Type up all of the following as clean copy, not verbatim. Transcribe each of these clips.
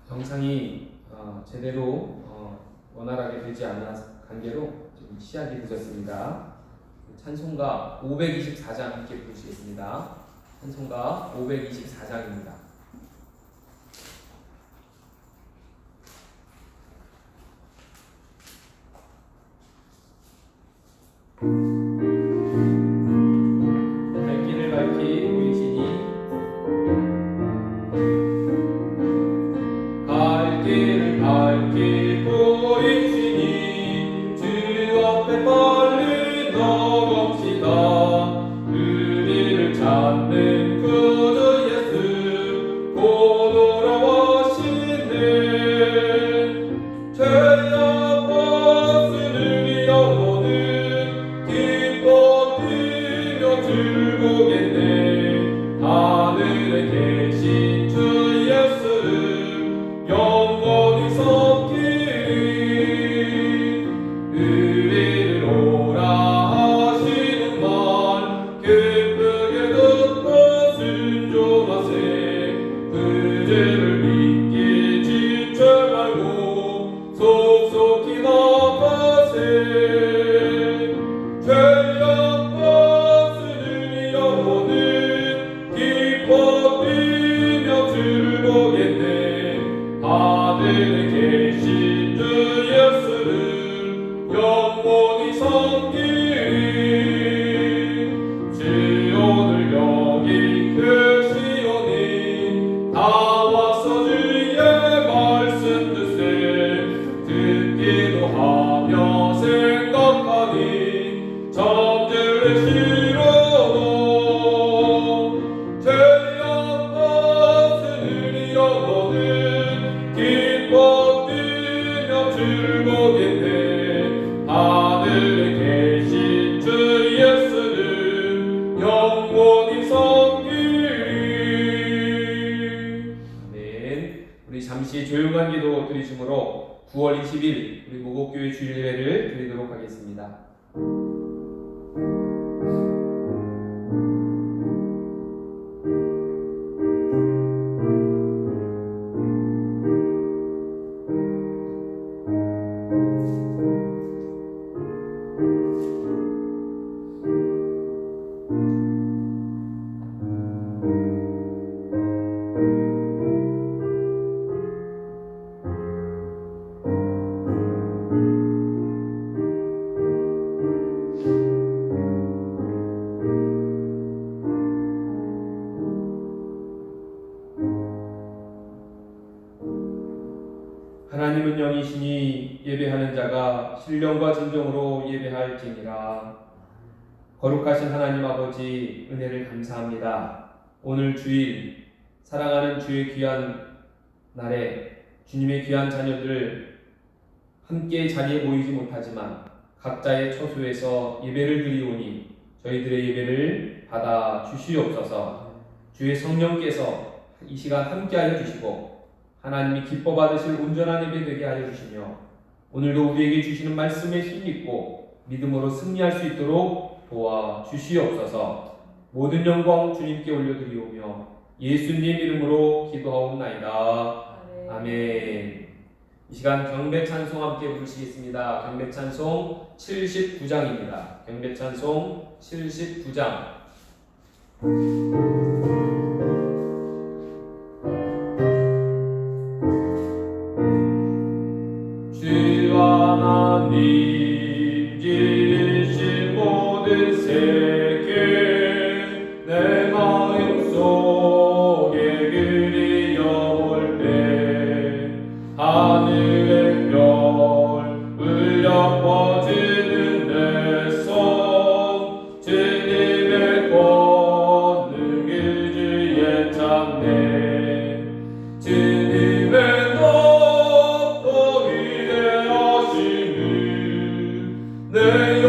영상이 제대로 원활하게 되지 않은 관계로 지금 시작이 늦었습니다. 찬송가 524장 함께 부르시겠습니다. 찬송가 524장입니다. 갈 길을 밝히 보이시니 갈 길을 밝히 보이시니 주 앞에 빨리 나갑시다. 우리를 찾는 구주 예수 곧 돌아오시네. 죄악 벗으는 영혼은 기뻐 뛰며 즐거겠네. 하늘에 계신 주 예수 영원히 섬기리. 우리를 오라 하시는 말 기쁘게 듣고 순종하세. 그들을 믿기 지체 말고 속속히 나가세. 죄악 벗으는 영혼은 기뻐 뛰며 즐거겠네. 하늘에 계신 주 예수를 영원히 섬기리. 주 오늘 여기 계시오니 다 와서 주의 말씀 듣세. 듣기도 하며 생각하니 잠들으시로도. 죄악 벗으는 영혼은 기뻐 뛰며 즐거겠네. 하늘에 계신 주 예수를 영원히 섬기리. 아멘. 우리 잠시 조용한 기도 드리심으로 9월 20일 우리 모곡교회 주일예배를 드리도록 하겠습니다. 하나님은 영이시니 예배하는 자가 신령과 진정으로 예배할지니라. 거룩하신 하나님 아버지, 은혜를 감사합니다. 오늘 주일 사랑하는 주의 귀한 날에 주님의 귀한 자녀들 함께 자리에 모이지 못하지만 각자의 처소에서 예배를 드리오니 저희들의 예배를 받아 주시옵소서. 주의 성령께서 이 시간 함께하여 주시고 하나님이 기뻐 받으실 온전한 예배 되게 하여 주시며 오늘도 우리에게 주시는 말씀에 힘입고 믿음으로 승리할 수 있도록 도와 주시옵소서. 모든 영광 주님께 올려드리오며 예수님 이름으로 기도하옵나이다. 아멘. 이 시간 경배 찬송 함께 부르시겠습니다. 경배 찬송 79장입니다. 경배 찬송 79장. 주 하나님 지으신 모든 세계 내 마음속에 그리워올 때 하늘의 별 울려 퍼지는 내 손 주님의 권능 그 주의 찬내 주님의 내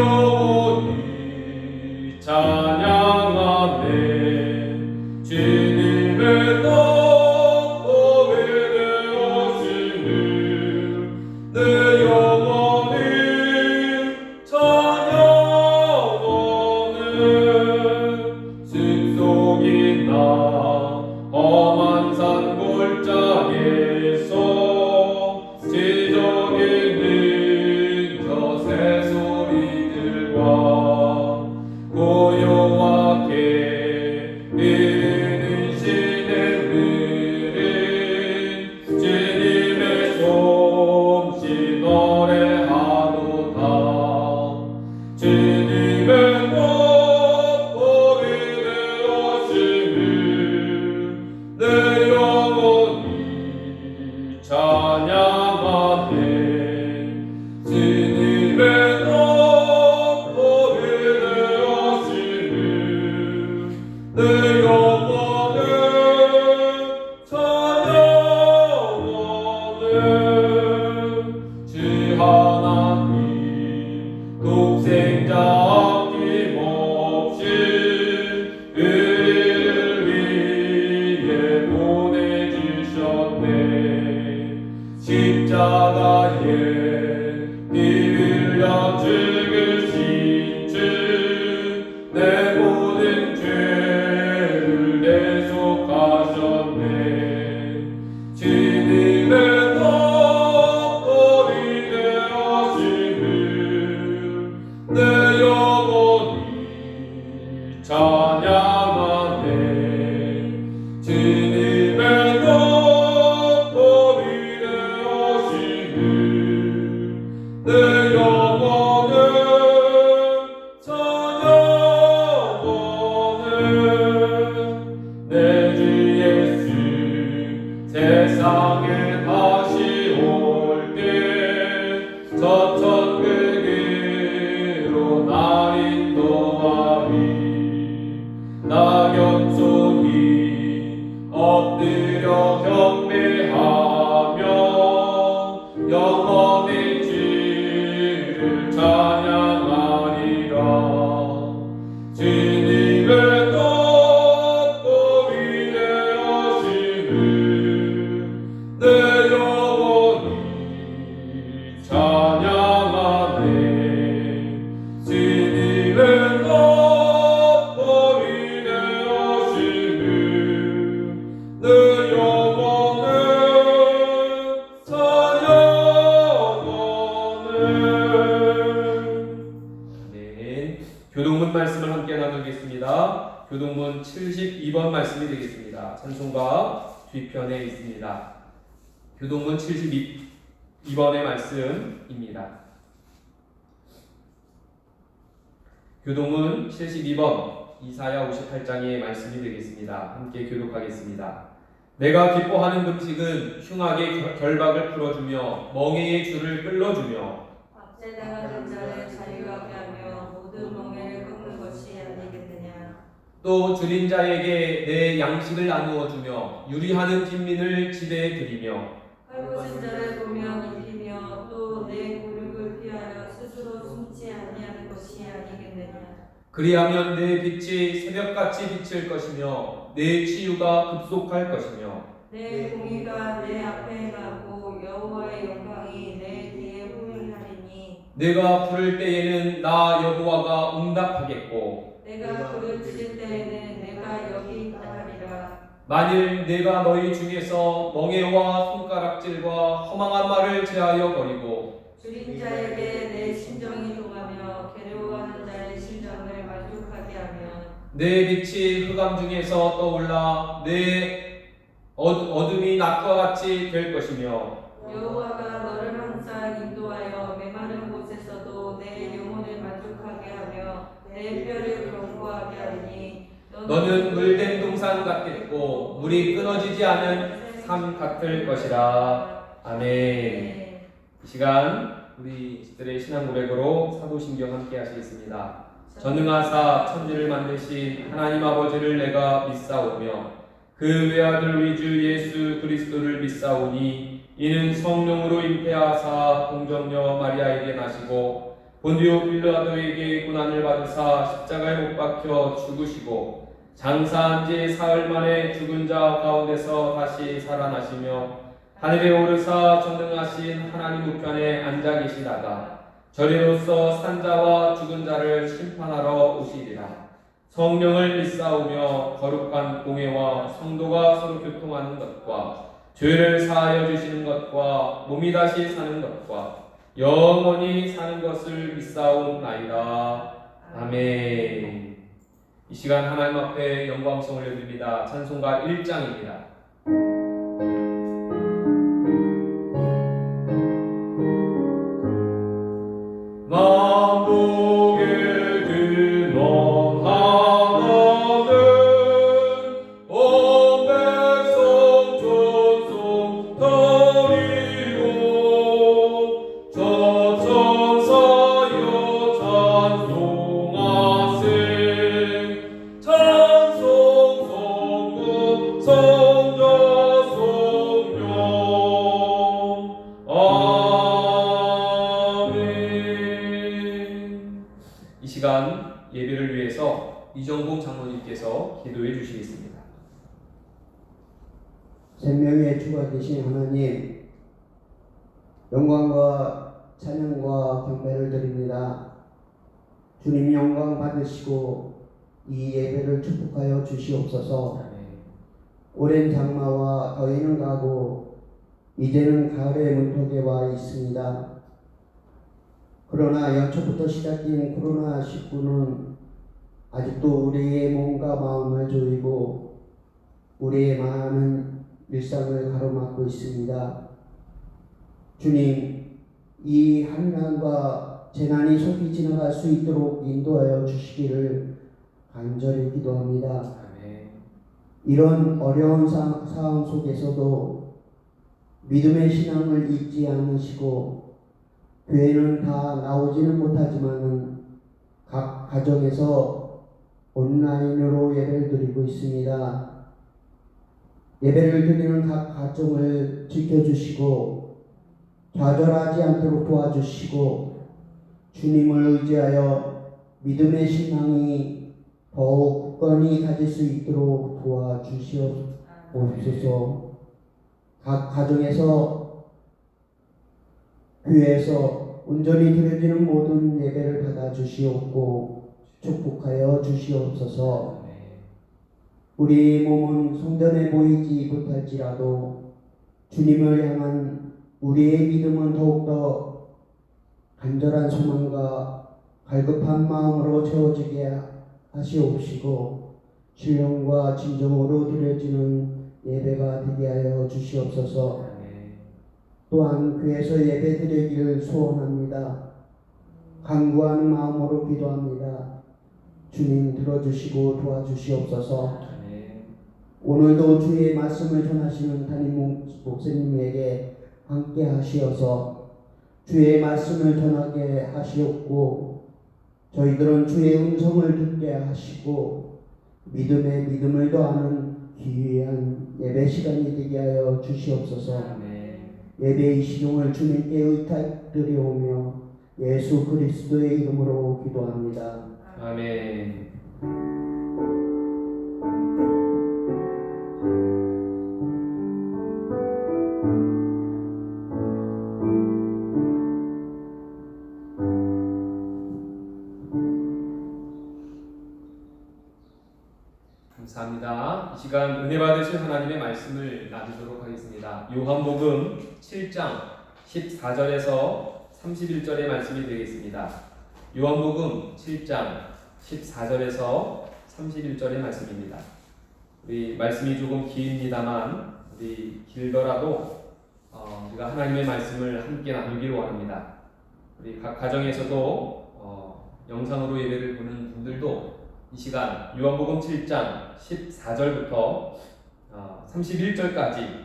하나님 독생자 아낌없이 우리를 위해 보내주셨네. 십자가에 피 흘려 죽으신 주 내 모든 죄를 대속하셨네. 주님의 덕분이 되었음을 내 영혼이 찬양하네. 주님의 덕분이 되었음을 내 영혼은 찬양하네. 내 주 예수 세상에 다시 올 때 저 천국으로 날 인도하리. 낙엽송이 엎드려 경배하며 영원의 주를 찬양하리라. 주님의 덕분이 되었음을 내 영혼이 찬양하네. 주님의 덕분이 되었음을 내 영혼은 찬양하네. 교동문 말씀을 함께 나누겠습니다. 교동문 72번 말씀이 되겠습니다. 찬송가 뒤편에 있습니다. 교동문 72번의 말씀입니다. 교동문 72번 이사야 58장의 말씀이 되겠습니다. 함께 교독하겠습니다. 내가 기뻐하는 금식은 흉악의 결박을 풀어주며 멍에의 줄을 끌어주며 압제당하는 자를 자유하게 하며 모든 멍에를 꺾는 것이 아니겠느냐. 또 줄인 자에게 내 양식을 나누어 주며 유리하는 빈민을 지배해 드리며 헐벗은 자를 보며 입히며 또 내 굴욕을 피하여 스스로 숨지 아니하는 것이 아니겠느냐. 그리하면 내 빛이 새벽같이 비칠 것이며 내 치유가 급속할 것이며 내 공의가 내 앞에 나고 여호와의 영광이 내 뒤에 후행하리니. 내가 부를 때에는 나 여호와가 응답하겠고 내가 부르짖을 때에는 내가 여기 있다 하리라. 만일 내가 너희 중에서 멍에와 손가락질과 허망한 말을 제하여 버리고 줄인 자에게 내 심정이 동하며 괴로워하는 자의 심정을 만족하게 하면 내 빛이 흑암 중에서 떠올라 내 어둠이 낮과 같이 될 것이며 여호와가 너를 항상 인도하여 메마른 곳에서도 내 영혼을 만족하게 하며 내 뼈를 견고하게 하리니. 너는 물된 동산 같겠고 물이 끊어지지 않은 삶 같을 것이라. 아멘. 이 시간 우리들의 신앙 고백으로 사도신경 함께 하시겠습니다. 전능하사 천지를 만드신 하나님 아버지를 내가 믿사오며 그 외아들 우리 주 예수 그리스도를 믿사오니 이는 성령으로 잉태하사 동정녀 마리아에게 나시고 본디오 빌라도에게 고난을 받으사 십자가에 못 박혀 죽으시고 장사한 지 사흘 만에 죽은 자 가운데서 다시 살아나시며 하늘에 오르사 전능하신 하나님 우편에 앉아 계시다가 저리로서 산자와 죽은 자를 심판하러 오시리라. 성령을 믿사오며 거룩한 공회와 성도가 서로 교통하는 것과 죄를 사하여 주시는 것과 몸이 다시 사는 것과 영원히 사는 것을 믿사옵나이다. 아멘. 이 시간 하나님 앞에 영광성을 올려드립니다. 찬송가 1장입니다. 만복의 근원 하나는 온 백성 전송 드리고 저 천사여 찬송하세. 찬송 성국 성자 성령. 아멘. 예배를 위해서 이정봉 장로님께서 기도해 주시겠습니다. 생명의 주가 되신 하나님, 영광과 찬양과 경배를 드립니다. 주님 영광 받으시고 이 예배를 축복하여 주시옵소서. 오랜 장마와 더위는 가고 이제는 가을의 문턱에 와 있습니다. 그러나 연초부터 시작된 코로나19는 아직도 우리의 몸과 마음을 조이고 우리의 많은 일상을 가로막고 있습니다. 주님, 이 한난과 재난이 속히 지나갈 수 있도록 인도하여 주시기를 간절히 기도합니다. 이런 어려운 상황 속에서도 믿음의 신앙을 잊지 않으시고 교회는 다 나오지는 못하지만 각 가정에서 온라인으로 예배를 드리고 있습니다. 예배를 드리는 각 가정을 지켜주시고 좌절하지 않도록 도와주시고 주님을 의지하여 믿음의 신앙이 더욱 굳건히 가질 수 있도록 도와주시옵소서. 각 가정에서 교회에서 온전히 드려지는 모든 예배를 받아 주시옵고 축복하여 주시옵소서. 우리 몸은 성전에 보이지 못할지라도 주님을 향한 우리의 믿음은 더욱더 간절한 소망과 갈급한 마음으로 채워지게 하시옵시고 신령과 진정으로 드려지는 예배가 되게 하여 주시옵소서. 또한 교회에서 예배 드리기를 소원합니다. 간구하는 마음으로 기도합니다. 주님 들어주시고 도와주시옵소서. 오늘도 주의 말씀을 전하시는 담임 목사님에게 함께 하시어서 주의 말씀을 전하게 하시옵고 저희들은 주의 음성을 듣게 하시고 믿음에 믿음을 더하는 귀한 예배 시간이 되게 하여 주시옵소서. 예배 이 시종을 주님께 의탁드리오며 예수 그리스도의 이름으로 기도합니다. 아멘. 감사합니다. 이 시간 은혜 받으실 하나님의 말씀을 나누도록 하겠습니다. 요한복음 7장 14절에서 31절의 말씀이 되겠습니다. 요한복음 7장 14절에서 31절의 말씀입니다. 우리 말씀이 조금 깁니다만 우리 길더라도 우리가 하나님의 말씀을 함께 나누기로 합니다. 우리 각 가정에서도 영상으로 예배를 보는 분들도 이 시간 요한복음 7장 14절부터 31절까지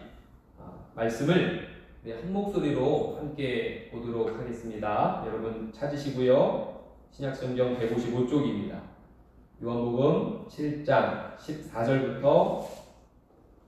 말씀을 한 목소리로 함께 보도록 하겠습니다. 여러분 찾으시고요. 신약성경 155쪽입니다. 요한복음 7장 14절부터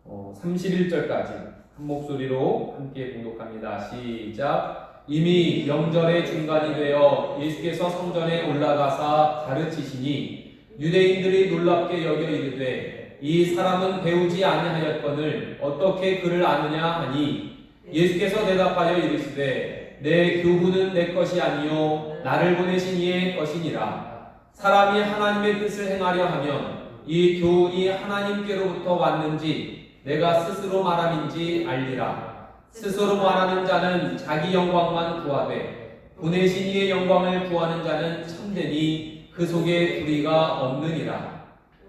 31절까지 한 목소리로 함께 봉독합니다. 시작. 이미 명절의 중간이 되어 예수께서 성전에 올라가사 가르치시니 유대인들이 놀랍게 여겨 이르되 이 사람은 배우지 아니하였거늘 어떻게 그를 아느냐 하니 예수께서 대답하여 이르시되 내 교훈은 내 것이 아니요 나를 보내신 이의 것이니라. 사람이 하나님의 뜻을 행하려 하면 이 교훈이 하나님께로부터 왔는지 내가 스스로 말함인지 알리라. 스스로 말하는 자는 자기 영광만 구하되 보내신 이의 영광을 구하는 자는 참되니 그 속에 불의가 없느니라.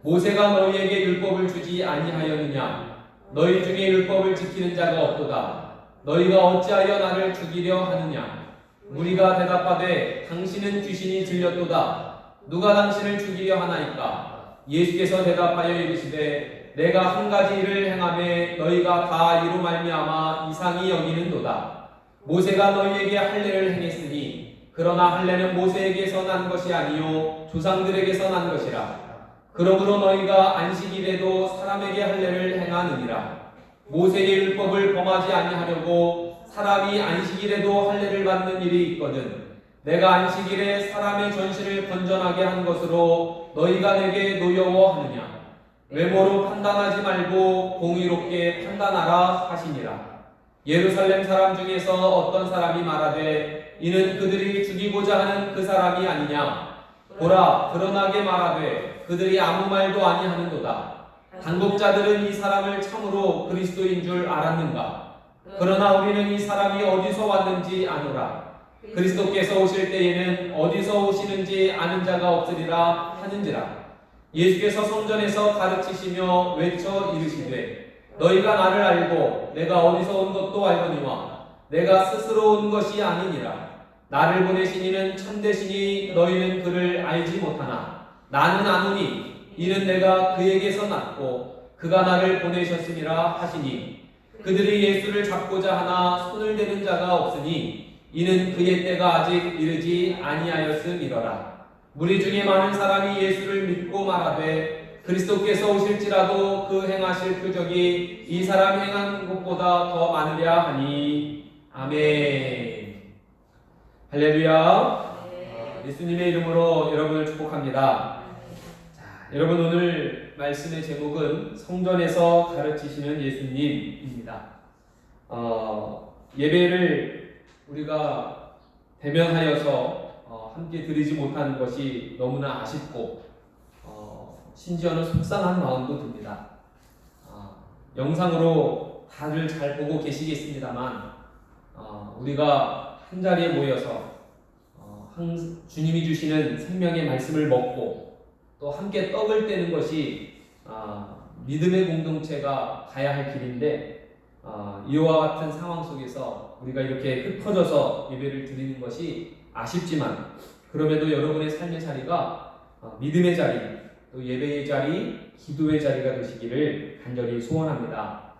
모세가 너희에게 율법을 주지 아니하였느냐? 너희 중에 율법을 지키는 자가 없도다. 너희가 어찌하여 나를 죽이려 하느냐? 무리가 대답하되 당신은 귀신이 들렸도다. 누가 당신을 죽이려 하나이까? 예수께서 대답하여 이르시되 내가 한 가지 일을 행하매 너희가 다 이로 말미암아 이상히 여기는도다. 모세가 너희에게 할례를 행했으니 그러나 할례는 모세에게서 난 것이 아니요 조상들에게서 난 것이라. 그러므로 너희가 안식일에도 사람에게 할례를 행하느니라. 모세의 율법을 범하지 아니하려고 사람이 안식일에도 할례를 받는 일이 있거든 내가 안식일에 사람의 전신을 건전하게 한 것으로 너희가 내게 노여워하느냐? 외모로 판단하지 말고 공의롭게 판단하라 하시니라. 예루살렘 사람 중에서 어떤 사람이 말하되 이는 그들이 죽이고자 하는 그 사람이 아니냐? 보라, 드러나게 말하되 그들이 아무 말도 아니하는도다. 당국자들은 이 사람을 참으로 그리스도인 줄 알았는가? 그러나 우리는 이 사람이 어디서 왔는지 아노라. 그리스도께서 오실 때에는 어디서 오시는지 아는 자가 없으리라 하는지라. 예수께서 성전에서 가르치시며 외쳐 이르시되 너희가 나를 알고 내가 어디서 온 것도 알거니와 내가 스스로 온 것이 아니니라. 나를 보내신 이는 참되시니 너희는 그를 알지 못하나 나는 아노니 이는 내가 그에게서 났고 그가 나를 보내셨음이라 하시니 그들이 예수를 잡고자 하나 손을 대는 자가 없으니 이는 그의 때가 아직 이르지 아니하였음이러라. 무리 중에 많은 사람이 예수를 믿고 말하되 그리스도께서 오실지라도 그 행하실 표적이 이 사람 행한 것보다 더 많으랴 하니. 아멘. 할렐루야. 예수님의 이름으로 여러분을 축복합니다. 자, 여러분 오늘 말씀의 제목은 성전에서 가르치시는 예수님입니다. 예배를 우리가 대면하여서 함께 드리지 못하는 것이 너무나 아쉽고 심지어는 속상한 마음도 듭니다. 영상으로 다들 잘 보고 계시겠습니다만 우리가 한 자리에 모여서 주님이 주시는 생명의 말씀을 먹고 또 함께 떡을 떼는 것이 믿음의 공동체가 가야 할 길인데 이와 같은 상황 속에서 우리가 이렇게 흩어져서 예배를 드리는 것이 아쉽지만 그럼에도 여러분의 삶의 자리가 믿음의 자리, 또 예배의 자리, 기도의 자리가 되시기를 간절히 소원합니다.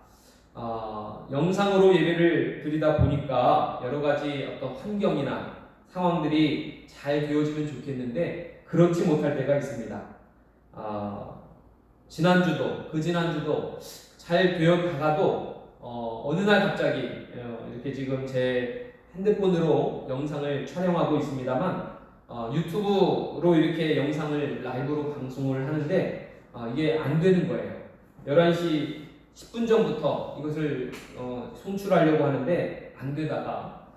영상으로 예배를 드리다 보니까 여러 가지 어떤 환경이나 상황들이 잘 되어지면 좋겠는데 그렇지 못할 때가 있습니다. 지난주도 그 지난주도 잘 되어가도 어느 날 갑자기 이렇게 지금 제 핸드폰으로 영상을 촬영하고 있습니다만 유튜브로 이렇게 영상을 라이브로 방송을 하는데 이게 안 되는 거예요. 11시 10분 전부터 이것을 송출하려고 하는데 안 되다가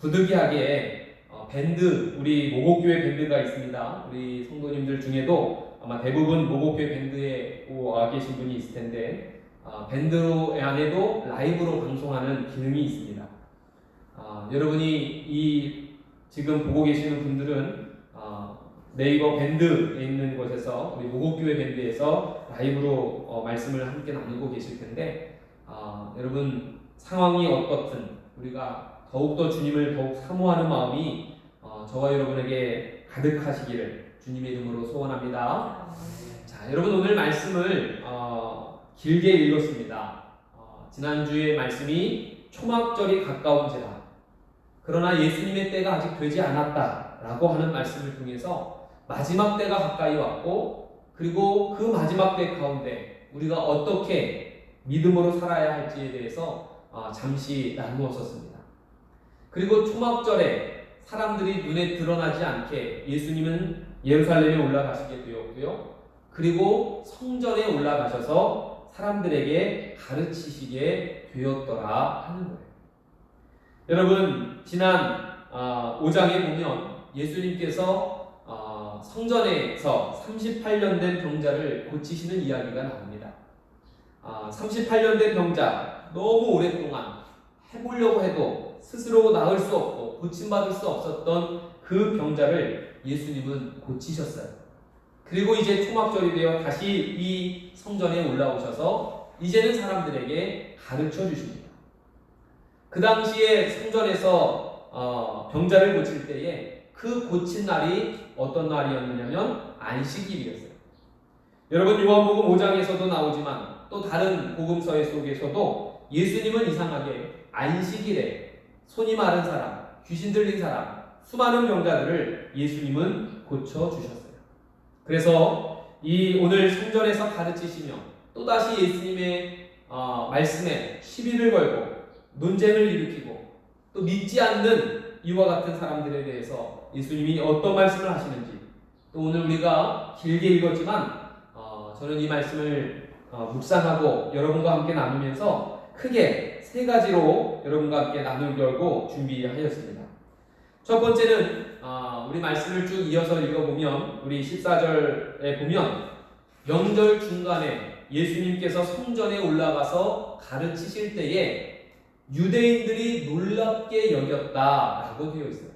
부득이하게 밴드, 우리 모곡교회 밴드가 있습니다. 우리 성도님들 중에도 아마 대부분 모곡교회 밴드에 와 계신 분이 있을 텐데 밴드 안에도 라이브로 방송하는 기능이 있습니다. 여러분이 이 지금 보고 계시는 분들은 네이버 밴드에 있는 곳에서 우리 모곡교회 밴드에서 라이브로 말씀을 함께 나누고 계실 텐데 여러분 상황이 어떻든 우리가 더욱더 주님을 더욱 사모하는 마음이 저와 여러분에게 가득하시기를 주님의 이름으로 소원합니다. 자, 여러분 오늘 말씀을 길게 읽었습니다. 지난주의 말씀이 초막절이 가까운지라 그러나 예수님의 때가 아직 되지 않았다라고 하는 말씀을 통해서 마지막 때가 가까이 왔고 그리고 그 마지막 때 가운데 우리가 어떻게 믿음으로 살아야 할지에 대해서 잠시 나누었었습니다. 그리고 초막절에 사람들이 눈에 드러나지 않게 예수님은 예루살렘에 올라가시게 되었고요. 그리고 성전에 올라가셔서 사람들에게 가르치시게 되었더라 하는 거예요. 여러분 지난 5장에 보면 예수님께서 성전에서 38년 된 병자를 고치시는 이야기가 나옵니다. 38년 된 병자 너무 오랫동안 해보려고 해도 스스로 나을 수 없고 고침받을 수 없었던 그 병자를 예수님은 고치셨어요. 그리고 이제 초막절이 되어 다시 이 성전에 올라오셔서 이제는 사람들에게 가르쳐 주십니다. 그 당시에 성전에서 병자를 고칠 때에 그 고친 날이 어떤 날이었느냐면 안식일이었어요. 여러분 요한복음 5장에서도 나오지만 또 다른 복음서 속에서도 예수님은 이상하게 안식일에 손이 마른 사람, 귀신 들린 사람, 수많은 병자들을 예수님은 고쳐주셨어요. 그래서 이 오늘 성전에서 가르치시며 또다시 예수님의 말씀에 시비를 걸고 논쟁을 일으키고 또 믿지 않는 이와 같은 사람들에 대해서 예수님이 어떤 말씀을 하시는지, 또 오늘 우리가 길게 읽었지만 저는 이 말씀을 묵상하고 여러분과 함께 나누면서 크게 세 가지로 여러분과 함께 나누려고 준비하였습니다. 첫 번째는 우리 말씀을 쭉 이어서 읽어보면 우리 14절에 보면 명절 중간에 예수님께서 성전에 올라가서 가르치실 때에 유대인들이 놀랍게 여겼다라고 되어 있어요.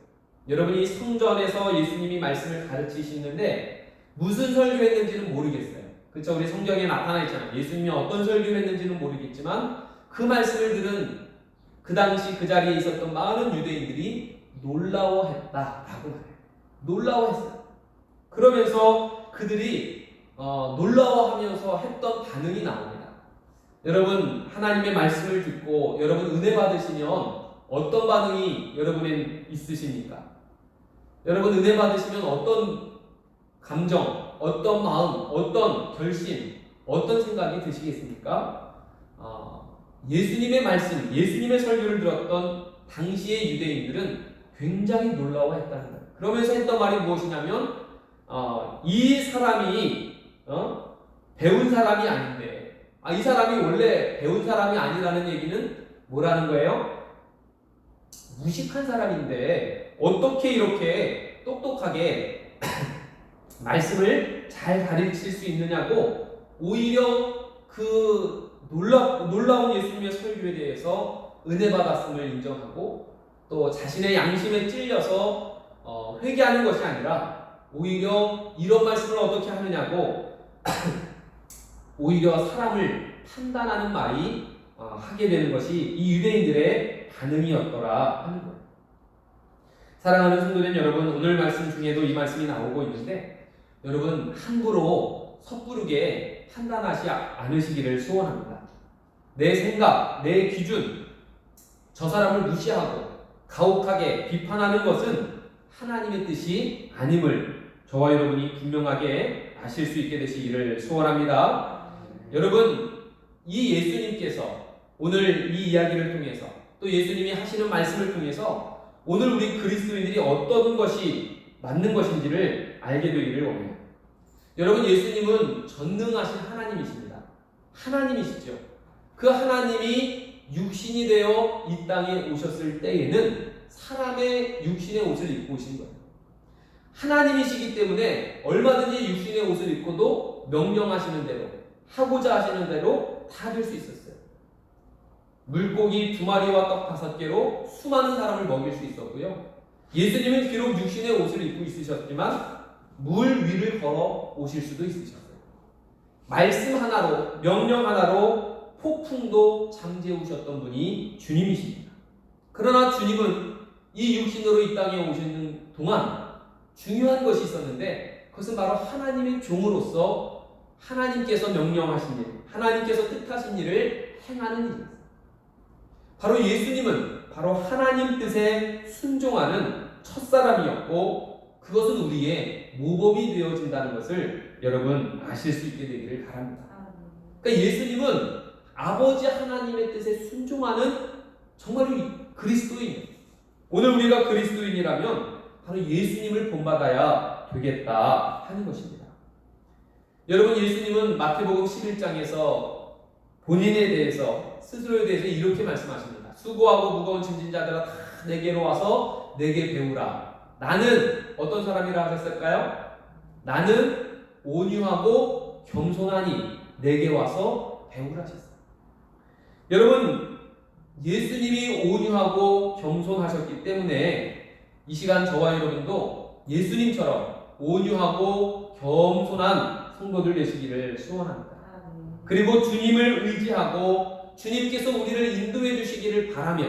여러분이 성전에서 예수님이 말씀을 가르치시는데 무슨 설교했는지는 모르겠어요. 그렇죠? 우리 성경에 나타나 있잖아요. 예수님이 어떤 설교를 했는지는 모르겠지만 그 말씀을 들은 그 당시 그 자리에 있었던 많은 유대인들이 놀라워했다라고 말해요. 놀라워했어요. 그러면서 그들이 놀라워하면서 했던 반응이 나옵니다. 여러분, 하나님의 말씀을 듣고 여러분 은혜 받으시면 어떤 반응이 여러분엔 있으십니까? 여러분 은혜 받으시면 어떤 감정, 어떤 마음, 어떤 결심, 어떤 생각이 드시겠습니까? 예수님의 말씀, 예수님의 설교를 들었던 당시의 유대인들은 굉장히 놀라워했다는 거예요. 그러면서 했던 말이 무엇이냐면 이 사람이 배운 사람이 아닌데, 이 사람이 원래 배운 사람이 아니라는 얘기는 뭐라는 거예요? 무식한 사람인데 어떻게 이렇게 똑똑하게 말씀을 잘 가르칠 수 있느냐고 오히려 그 놀라운 예수님의 설교에 대해서 은혜 받았음을 인정하고 또 자신의 양심에 찔려서 회개하는 것이 아니라 오히려 이런 말씀을 어떻게 하느냐고 오히려 사람을 판단하는 말이 하게 되는 것이 이 유대인들의 반응이었더라 하는 거예요. 사랑하는 성도님 여러분, 오늘 말씀 중에도 이 말씀이 나오고 있는데 여러분 함부로 섣부르게 판단하지 않으시기를 소원합니다. 내 생각, 내 기준, 저 사람을 무시하고 가혹하게 비판하는 것은 하나님의 뜻이 아님을 저와 여러분이 분명하게 아실 수 있게 되시기를 소원합니다. 여러분, 이 예수님께서 오늘 이 이야기를 통해서 또 예수님이 하시는 말씀을 통해서 오늘 우리 그리스도인들이 어떤 것이 맞는 것인지를 알게 되기를 원해요. 여러분, 예수님은 전능하신 하나님이십니다. 하나님이시죠. 그 하나님이 육신이 되어 이 땅에 오셨을 때에는 사람의 육신의 옷을 입고 오신 거예요. 하나님이시기 때문에 얼마든지 육신의 옷을 입고도 명령하시는 대로 하고자 하시는 대로 다 될 수 있었어요. 물고기 2마리와 떡 5개로 수많은 사람을 먹일 수 있었고요. 예수님은 비록 육신의 옷을 입고 있으셨지만 물 위를 걸어 오실 수도 있으셨어요. 말씀 하나로, 명령 하나로 폭풍도 잠재우셨던 분이 주님이십니다. 그러나 주님은 이 육신으로 이 땅에 오시는 동안 중요한 것이 있었는데 그것은 바로 하나님의 종으로서 하나님께서 명령하신 일, 하나님께서 뜻하신 일을 행하는 일이었어요. 바로 예수님은 바로 하나님 뜻에 순종하는 첫사람이었고 그것은 우리의 모범이 되어진다는 것을 여러분 아실 수 있게 되기를 바랍니다. 그러니까 예수님은 아버지 하나님의 뜻에 순종하는 정말 그리스도인. 오늘 우리가 그리스도인이라면 바로 예수님을 본받아야 되겠다 하는 것입니다. 여러분, 예수님은 마태복음 11장에서 본인에 대해서 스스로에 대해서 이렇게 말씀하십니다. 수고하고 무거운 짐진 자들아 다 내게로 와서 내게 배우라. 나는 어떤 사람이라 하셨을까요? 나는 온유하고 겸손하니 내게 와서 배우라 하셨어요. 여러분, 예수님이 온유하고 겸손하셨기 때문에 이 시간 저와 여러분도 예수님처럼 온유하고 겸손한 성도들 되시기를 소원합니다. 그리고 주님을 의지하고 주님께서 우리를 인도해 주시기를 바라며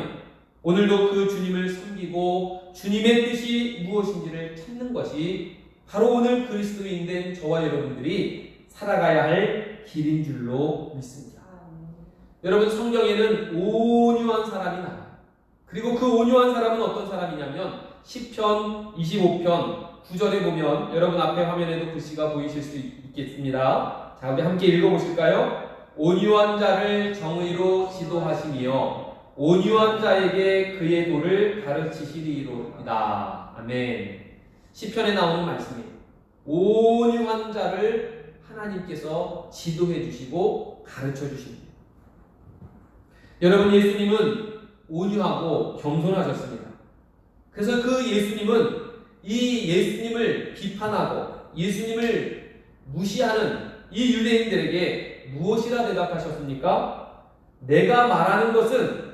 오늘도 그 주님을 섬기고 주님의 뜻이 무엇인지를 찾는 것이 바로 오늘 그리스도인 된 저와 여러분들이 살아가야 할 길인 줄로 믿습니다. 여러분, 성경에는 온유한 사람이 나와요. 그리고 그 온유한 사람은 어떤 사람이냐면 시편 25편 9절에 보면 여러분 앞에 화면에도 글씨가 보이실 수 있겠습니다. 자, 우리 함께 읽어보실까요? 온유한 자를 정의로 지도하시며 온유한 자에게 그의 도를 가르치시리로이다. 아멘. 시편에 나오는 말씀이 온유한 자를 하나님께서 지도해 주시고 가르쳐 주십니다. 여러분, 예수님은 온유하고 겸손하셨습니다. 그래서 그 예수님은 이 예수님을 비판하고 예수님을 무시하는 이 유대인들에게 무엇이라 대답하셨습니까? 내가 말하는 것은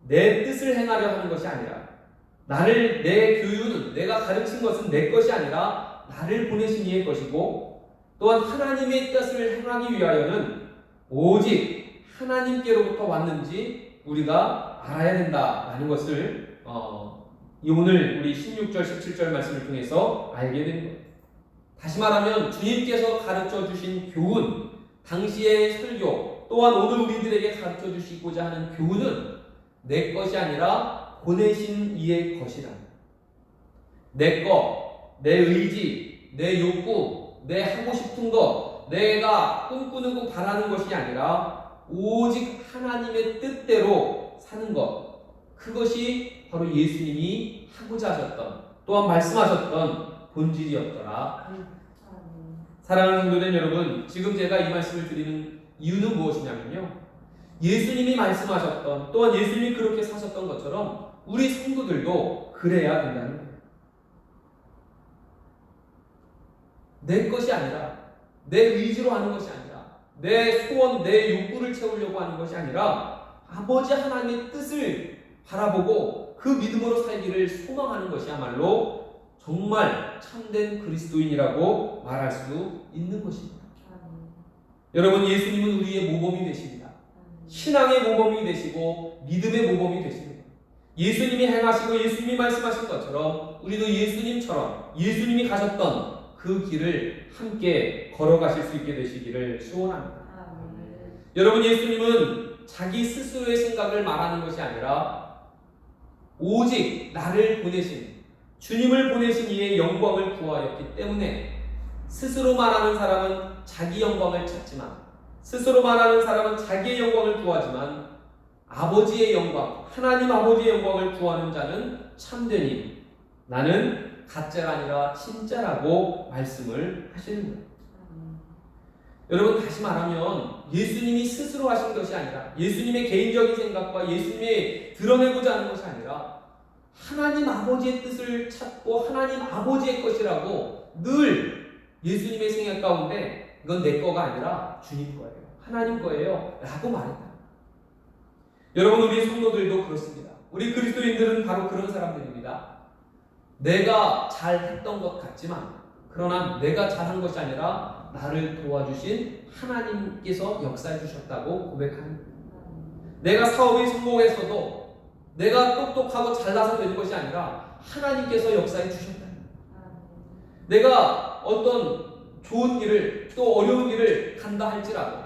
내 뜻을 행하려 하는 것이 아니라, 내 교훈은, 내가 가르친 것은 내 것이 아니라 나를 보내신 이의 것이고, 또한 하나님의 뜻을 행하기 위하여는 오직 하나님께로부터 왔는지 우리가 알아야 된다라는 것을 오늘 우리 16절 17절 말씀을 통해서 알게 된 거예요. 다시 말하면 주님께서 가르쳐 주신 교훈, 당시의 설교, 또한 오늘 우리들에게 가르쳐 주시고자 하는 교훈은 내 것이 아니라 보내신 이의 것이라. 내 것, 내 의지, 내 욕구, 내 하고 싶은 것, 내가 꿈꾸는 것, 바라는 것이 아니라 오직 하나님의 뜻대로 사는 것, 그것이 바로 예수님이 하고자 하셨던, 또한 말씀하셨던 본질이었더라. 사랑하는 성도된 여러분, 지금 제가 이 말씀을 드리는 이유는 무엇이냐면요, 예수님이 말씀하셨던, 또한 예수님이 그렇게 사셨던 것처럼 우리 성도들도 그래야 된다는 거예요. 내 것이 아니라, 내 의지로 하는 것이 아니라, 내 소원, 내 욕구를 채우려고 하는 것이 아니라 아버지 하나님의 뜻을 바라보고 그 믿음으로 살기를 소망하는 것이야말로 정말 참된 그리스도인이라고 말할 수 있는 것입니다. 여러분, 예수님은 우리의 모범이 되십니다. 신앙의 모범이 되시고 믿음의 모범이 되십니다. 예수님이 행하시고 예수님이 말씀하신 것처럼 우리도 예수님처럼 예수님이 가셨던 그 길을 함께 걸어가실 수 있게 되시기를 소원합니다. 여러분, 예수님은 자기 스스로의 생각을 말하는 것이 아니라 오직 나를 보내신, 주님을 보내신 이의 영광을 구하였기 때문에, 스스로 말하는 사람은 자기 영광을 찾지만, 스스로 말하는 사람은 자기의 영광을 구하지만, 아버지의 영광, 하나님 아버지의 영광을 구하는 자는 참되니 나는 가짜가 아니라 진짜라고 말씀을 하시는 거예요. 여러분, 다시 말하면 예수님이 스스로 하신 것이 아니라, 예수님의 개인적인 생각과 예수님이 드러내고자 하는 것이 아니라 하나님 아버지의 뜻을 찾고 하나님 아버지의 것이라고 늘 예수님의 생각 가운데 이건 내 거가 아니라 주님 거예요, 하나님 거예요 라고 말했다. 여러분, 우리 성도들도 그렇습니다. 우리 그리스도인들은 바로 그런 사람들입니다. 내가 잘했던 것 같지만, 그러나 내가 잘한 것이 아니라 나를 도와주신 하나님께서 역사해 주셨다고 고백하는 거예요. 내가 사업에 성공했어도 내가 똑똑하고 잘나서 되는 것이 아니라 하나님께서 역사해 주셨다. 내가 어떤 좋은 길을, 또 어려운 길을 간다 할지라도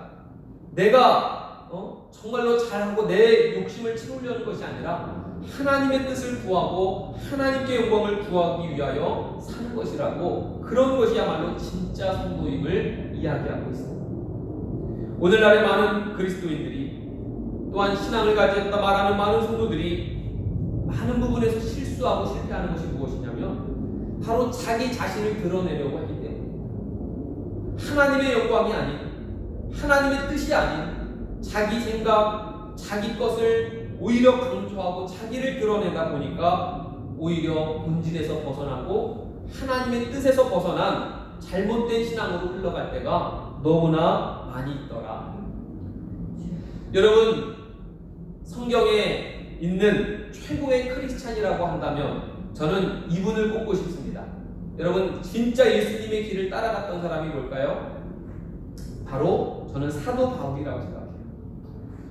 내가 정말로 잘하고 내 욕심을 채우려는 것이 아니라 하나님의 뜻을 구하고 하나님께 영광을 구하기 위하여 사는 것이라고, 그런 것이야말로 진짜 성도임을 이야기하고 있습니다. 오늘날의 많은 그리스도인들이, 또한 신앙을 가졌다 말하는 많은 성도들이 많은 부분에서 실수하고 실패하는 것이 무엇이냐면 바로 자기 자신을 드러내려고 하기 때문입니다. 하나님의 영광이 아닌, 하나님의 뜻이 아닌 자기 생각, 자기 것을 오히려 강조하고 자기를 드러내다 보니까 오히려 본질에서 벗어나고 하나님의 뜻에서 벗어난 잘못된 신앙으로 흘러갈 때가 너무나 많이 있더라. 여러분, 성경에 있는 최고의 크리스찬이라고 한다면 저는 이분을 꼽고 싶습니다. 여러분, 진짜 예수님의 길을 따라갔던 사람이 뭘까요? 바로 저는 사도 바울이라고 생각해요.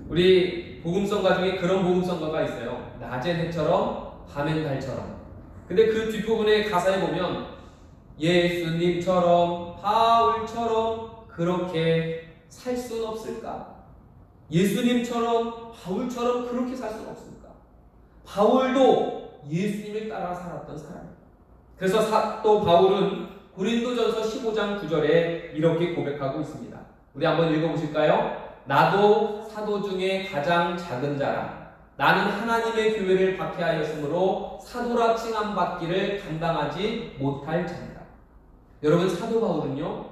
우리 복음성가 중에 그런 복음성가가 있어요. 낮엔 해처럼 밤엔 달처럼. 근데 그 뒷부분의 가사에 보면 예수님처럼 바울처럼 그렇게 살 수는 없을까? 예수님처럼 바울처럼 그렇게 살 수는 없을까? 바울도 예수님을 따라 살았던 사람이에요. 그래서 사도 바울은 고린도전서 15장 9절에 이렇게 고백하고 있습니다. 우리 한번 읽어보실까요? 나도 사도 중에 가장 작은 자라. 나는 하나님의 교회를 박해하였으므로 사도라 칭함 받기를 감당하지 못할 자니라. 여러분, 사도 바울은요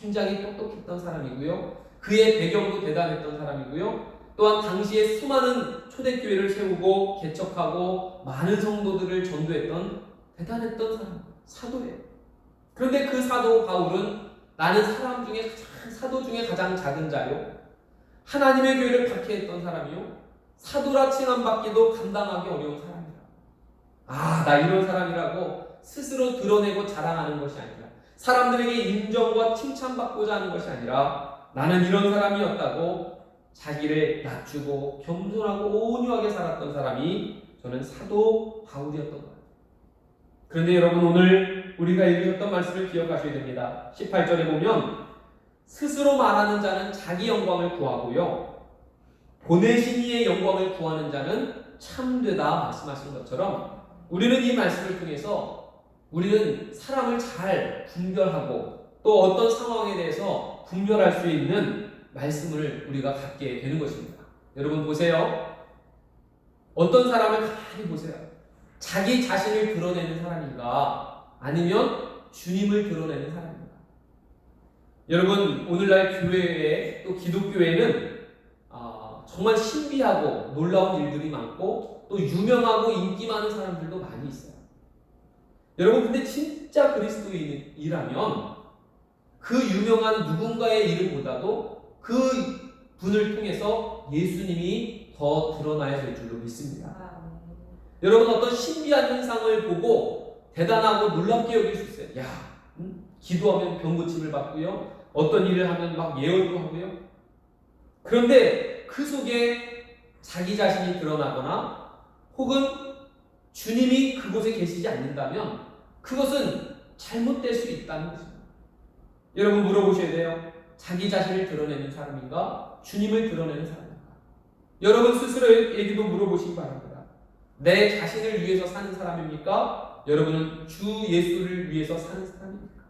굉장히 똑똑했던 사람이고요, 그의 배경도 대단했던 사람이고요, 또한 당시에 수많은 초대교회를 세우고 개척하고 많은 성도들을 전도했던 대단했던 사람, 사도예요. 그런데 그 사도 바울은 나는 사도 중에 가장 작은 자요, 하나님의 교회를 박해했던 사람이요, 사도라 칭함 받기도 감당하기 어려운 사람이다. 나 이런 사람이라고 스스로 드러내고 자랑하는 것이 아니라, 사람들에게 인정과 칭찬받고자 하는 것이 아니라, 나는 이런 사람이었다고 자기를 낮추고 겸손하고 온유하게 살았던 사람이 저는 사도 바울이었던 것 같아요. 그런데 여러분, 오늘 우리가 읽으셨던 말씀을 기억하셔야 됩니다. 18절에 보면 스스로 말하는 자는 자기 영광을 구하고요, 보내신 이의 영광을 구하는 자는 참되다 말씀하신 것처럼, 우리는 이 말씀을 통해서 우리는 사람을 잘 분별하고 또 어떤 상황에 대해서 분별할 수 있는 말씀을 우리가 갖게 되는 것입니다. 여러분 보세요. 어떤 사람을 가만히 보세요. 자기 자신을 드러내는 사람인가, 아니면 주님을 드러내는 사람인가. 여러분, 오늘날 교회에, 또 기독교회는 정말 신비하고 놀라운 일들이 많고 또 유명하고 인기 많은 사람들도 많이 있어요. 여러분, 근데 진짜 그리스도인이라면 그 유명한 누군가의 이름보다도 그 분을 통해서 예수님이 더 드러나야 될 줄로 믿습니다. 여러분, 어떤 신비한 현상을 보고 대단하고 놀랍게 여길 수 있어요. 기도하면 병 고침을 받고요, 어떤 일을 하면 막 예언도 하고요. 그런데 그 속에 자기 자신이 드러나거나 혹은 주님이 그곳에 계시지 않는다면 그것은 잘못될 수 있다는 것입니다. 여러분, 물어보셔야 돼요. 자기 자신을 드러내는 사람인가, 주님을 드러내는 사람인가? 여러분 스스로에게도 물어보시기 바랍니다. 내 자신을 위해서 사는 사람입니까? 여러분은 주 예수를 위해서 사는 사람입니까?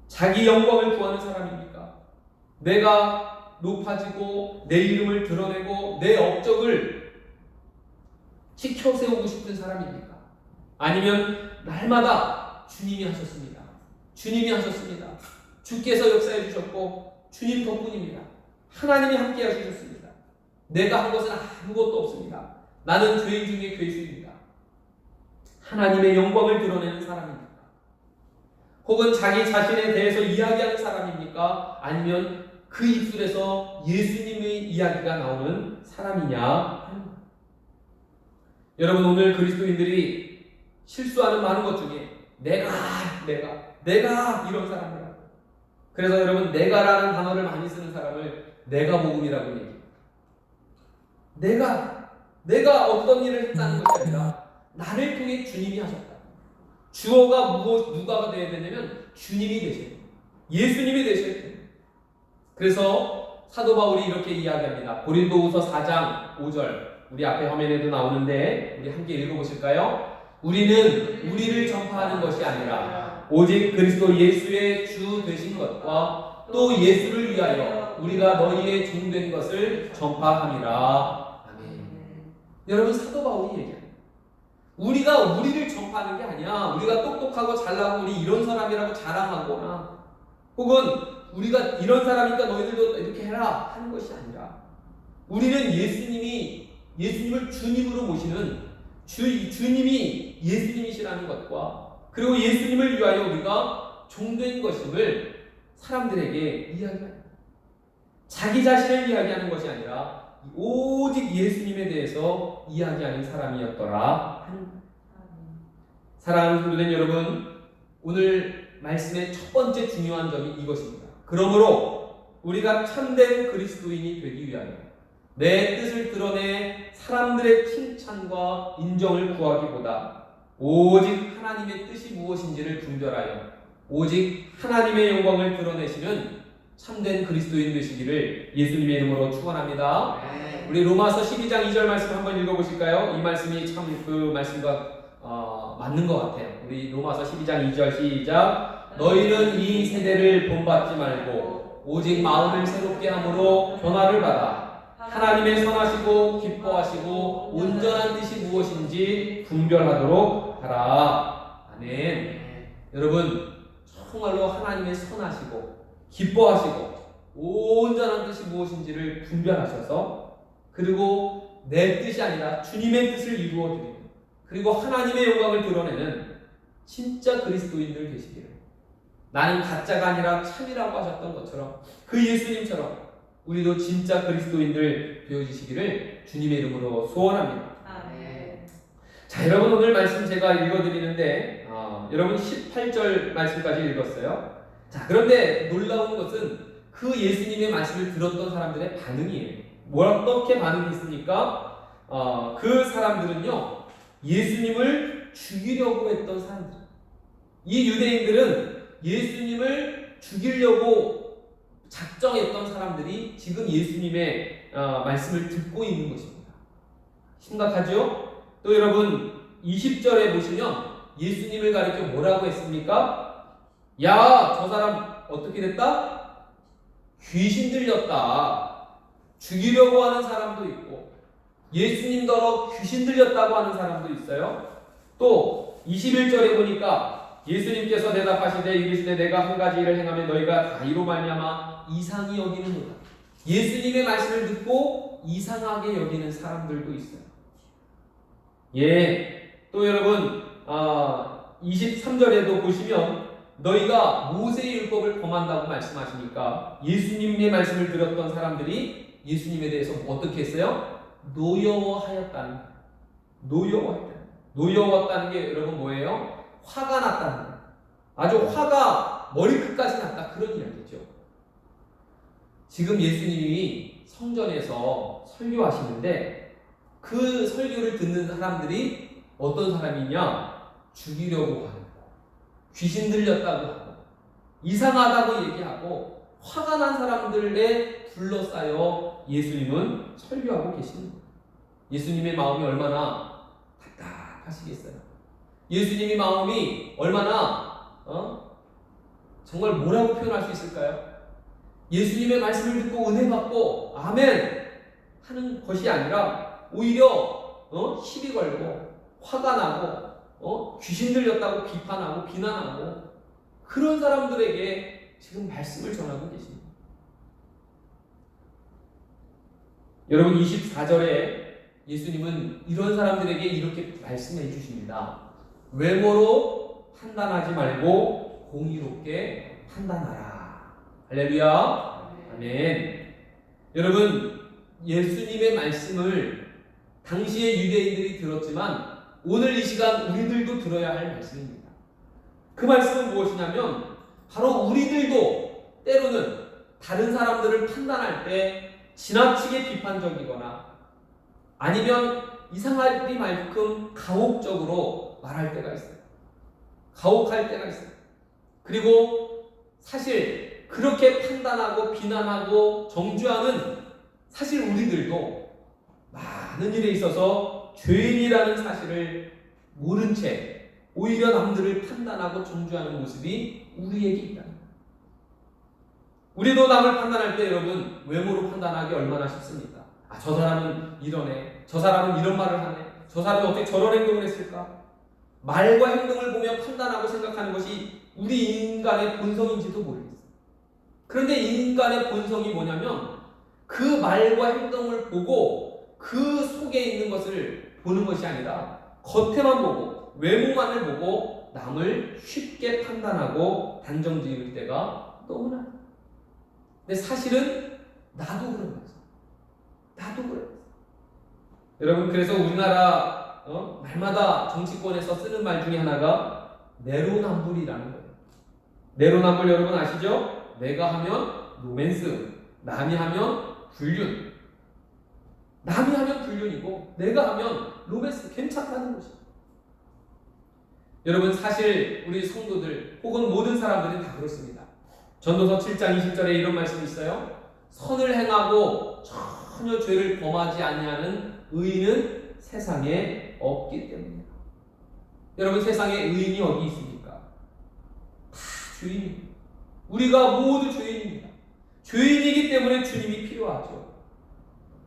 자기 영광을 구하는 사람입니까? 내가 높아지고 내 이름을 드러내고 내 업적을 지켜 세우고 싶은 사람입니까? 아니면 날마다 주님이 하셨습니다. 주님이 하셨습니다. 주께서 역사해 주셨고 주님 덕분입니다. 하나님이 함께 하셨습니다. 내가 한 것은 아무것도 없습니다. 나는 죄인 중에 괴수입니다. 하나님의 영광을 드러내는 사람입니까? 혹은 자기 자신에 대해서 이야기하는 사람입니까? 아니면 그 입술에서 예수님의 이야기가 나오는 사람이냐? 여러분, 오늘 그리스도인들이 실수하는 많은 것 중에 내가 이런 사람이라고. 그래서 여러분, 내가라는 단어를 많이 쓰는 사람을 내가 복음이라고 얘기해요. 내가 어떤 일을 했다는 것이 아니라 나를 통해 주님이 하셨다. 주어가 누가가 되어야 되냐면 주님이 되셔야 돼요. 예수님이 되셔야 돼요. 그래서 사도 바울이 이렇게 이야기합니다. 고린도후서 4장 5절, 우리 앞에 화면에도 나오는데 우리 함께 읽어보실까요? 우리는 우리를 전파하는 것이 아니라 오직 그리스도 예수의 주 되신 것과 또 예수를 위하여 우리가 너희의 종된 것을 전파함이라. 아멘. 여러분, 사도 바울이 얘기합니다. 우리가 우리를 전파하는 게 아니야. 우리가 똑똑하고 잘나고 우리 이런 사람이라고 자랑하거나 혹은 우리가 이런 사람이니까 너희들도 이렇게 해라 하는 것이 아니라, 우리는 예수님을 주님으로 모시는 주님이 예수님이시라는 것과 그리고 예수님을 위하여 우리가 종된 것임을 사람들에게 이야기합니다. 자기 자신을 이야기하는 것이 아니라 오직 예수님에 대해서 이야기하는 사람이었더라. 사랑하는 성도된 여러분, 오늘 말씀의 첫 번째 중요한 점이 이것입니다. 그러므로 우리가 참된 그리스도인이 되기 위하여 내 뜻을 드러내 사람들의 칭찬과 인정을 구하기보다 오직 하나님의 뜻이 무엇인지를 분별하여 오직 하나님의 영광을 드러내시는 참된 그리스도인 되시기를 예수님의 이름으로 축원합니다. 우리 로마서 12장 2절 말씀 한번 읽어보실까요? 이 말씀이 참 그 말씀과 맞는 것 같아요. 우리 로마서 12장 2절 시작. 너희는 이 세대를 본받지 말고 오직 마음을 새롭게 함으로 변화를 받아 하나님의 선하시고 기뻐하시고 온전한 뜻이 무엇인지 분별하도록 하라. 아멘. 여러분, 정말로 하나님의 선하시고 기뻐하시고 온전한 뜻이 무엇인지를 분별하셔서, 그리고 내 뜻이 아니라 주님의 뜻을 이루어 드리는, 그리고 하나님의 영광을 드러내는 진짜 그리스도인들 되시기를, 나는 가짜가 아니라 참이라고 하셨던 것처럼 그 예수님처럼 우리도 진짜 그리스도인들 되어주시기를 주님의 이름으로 소원합니다. 아멘. 자, 여러분, 오늘 말씀 제가 읽어드리는데 여러분 18절 말씀까지 읽었어요. 자, 그런데 놀라운 것은 그 예수님의 말씀을 들었던 사람들의 반응이에요. 어떻게 반응이 있습니까? 그 사람들은요, 예수님을 죽이려고 했던 사람들. 이 유대인들은 예수님을 죽이려고 작정했던 사람들이 지금 예수님의 말씀을 듣고 있는 것입니다. 심각하죠? 또 여러분 20절에 보시면 예수님을 가리켜 뭐라고 했습니까? 야, 저 사람 어떻게 됐다? 귀신 들렸다. 죽이려고 하는 사람도 있고 예수님더러 귀신 들렸다고 하는 사람도 있어요. 또 21절에 보니까 예수님께서 대답하시되 이르시되 내가 한 가지 일을 행하면 너희가 다 이로 말미암아 이상히 여기는도다. 예수님의 말씀을 듣고 이상하게 여기는 사람들도 있어요. 또 여러분 23절에도 보시면 너희가 모세의 율법을 범한다고 말씀하시니까 예수님의 말씀을 들었던 사람들이 예수님에 대해서 어떻게 했어요? 노여워하였다는 거예요. 노여웠다는 게 여러분 뭐예요? 화가 났다는 거예요. 아주 화가 머리끝까지 났다, 그런 이야기죠. 지금 예수님이 성전에서 설교하시는데 그 설교를 듣는 사람들이 어떤 사람이냐? 죽이려고 하는 거, 귀신 들렸다고 하고 이상하다고 얘기하고 화가 난 사람들에 둘러싸여 예수님은 설교하고 계시는 거예요. 예수님의 마음이 얼마나 답답하시겠어요. 예수님의 마음이 얼마나 정말 뭐라고 표현할 수 있을까요? 예수님의 말씀을 듣고 은혜 받고 아멘 하는 것이 아니라 오히려 시비 걸고 화가 나고 귀신 들렸다고 비판하고 비난하고 그런 사람들에게 지금 말씀을 전하고 계십니다. 여러분 24절에 예수님은 이런 사람들에게 이렇게 말씀해 주십니다. 외모로 판단하지 말고 공의롭게 판단하라. 할렐루야. 아멘. 여러분 예수님의 말씀을 당시의 유대인들이 들었지만 오늘 이 시간 우리들도 들어야 할 말씀입니다. 그 말씀은 무엇이냐면 바로 우리들도 때로는 다른 사람들을 판단할 때 지나치게 비판적이거나 아니면 이상하리만큼 가혹적으로 말할 때가 있어요. 가혹할 때가 있어요. 그리고 사실 그렇게 판단하고 비난하고 정죄하는 사실 우리들도 많은 일에 있어서 죄인이라는 사실을 모른 채 오히려 남들을 판단하고 정죄하는 모습이 우리에게 있다. 우리도 남을 판단할 때 여러분 외모로 판단하기 얼마나 쉽습니까? 저 사람은 이러네, 저 사람은 이런 말을 하네, 저 사람은 어떻게 저런 행동을 했을까? 말과 행동을 보며 판단하고 생각하는 것이 우리 인간의 본성인지도 모르겠어요. 그런데 인간의 본성이 뭐냐면 그 말과 행동을 보고 그 속에 있는 것을 보는 것이 아니라 겉에만 보고 외모만을 보고 남을 쉽게 판단하고 단정 지을 때가 너무나. 근데 사실은 나도 그런 거죠. 나도 그래요. 여러분 그래서 우리나라 말마다 정치권에서 쓰는 말 중에 하나가 내로남불이라는 거예요. 내로남불 여러분 아시죠? 내가 하면 로맨스, 남이 하면 불륜. 남이 하면 불륜이고 내가 하면 로맨스 괜찮다는 것이죠. 여러분 사실 우리 성도들 혹은 모든 사람들은 다 그렇습니다. 전도서 7장 20절에 이런 말씀이 있어요. 선을 행하고 전혀 죄를 범하지 아니하는 의인은 세상에 없기 때문입니다. 여러분 세상에 의인이 어디 있습니까? 다 죄인입니다. 우리가 모두 죄인입니다. 죄인이기 때문에 주님이 필요하죠.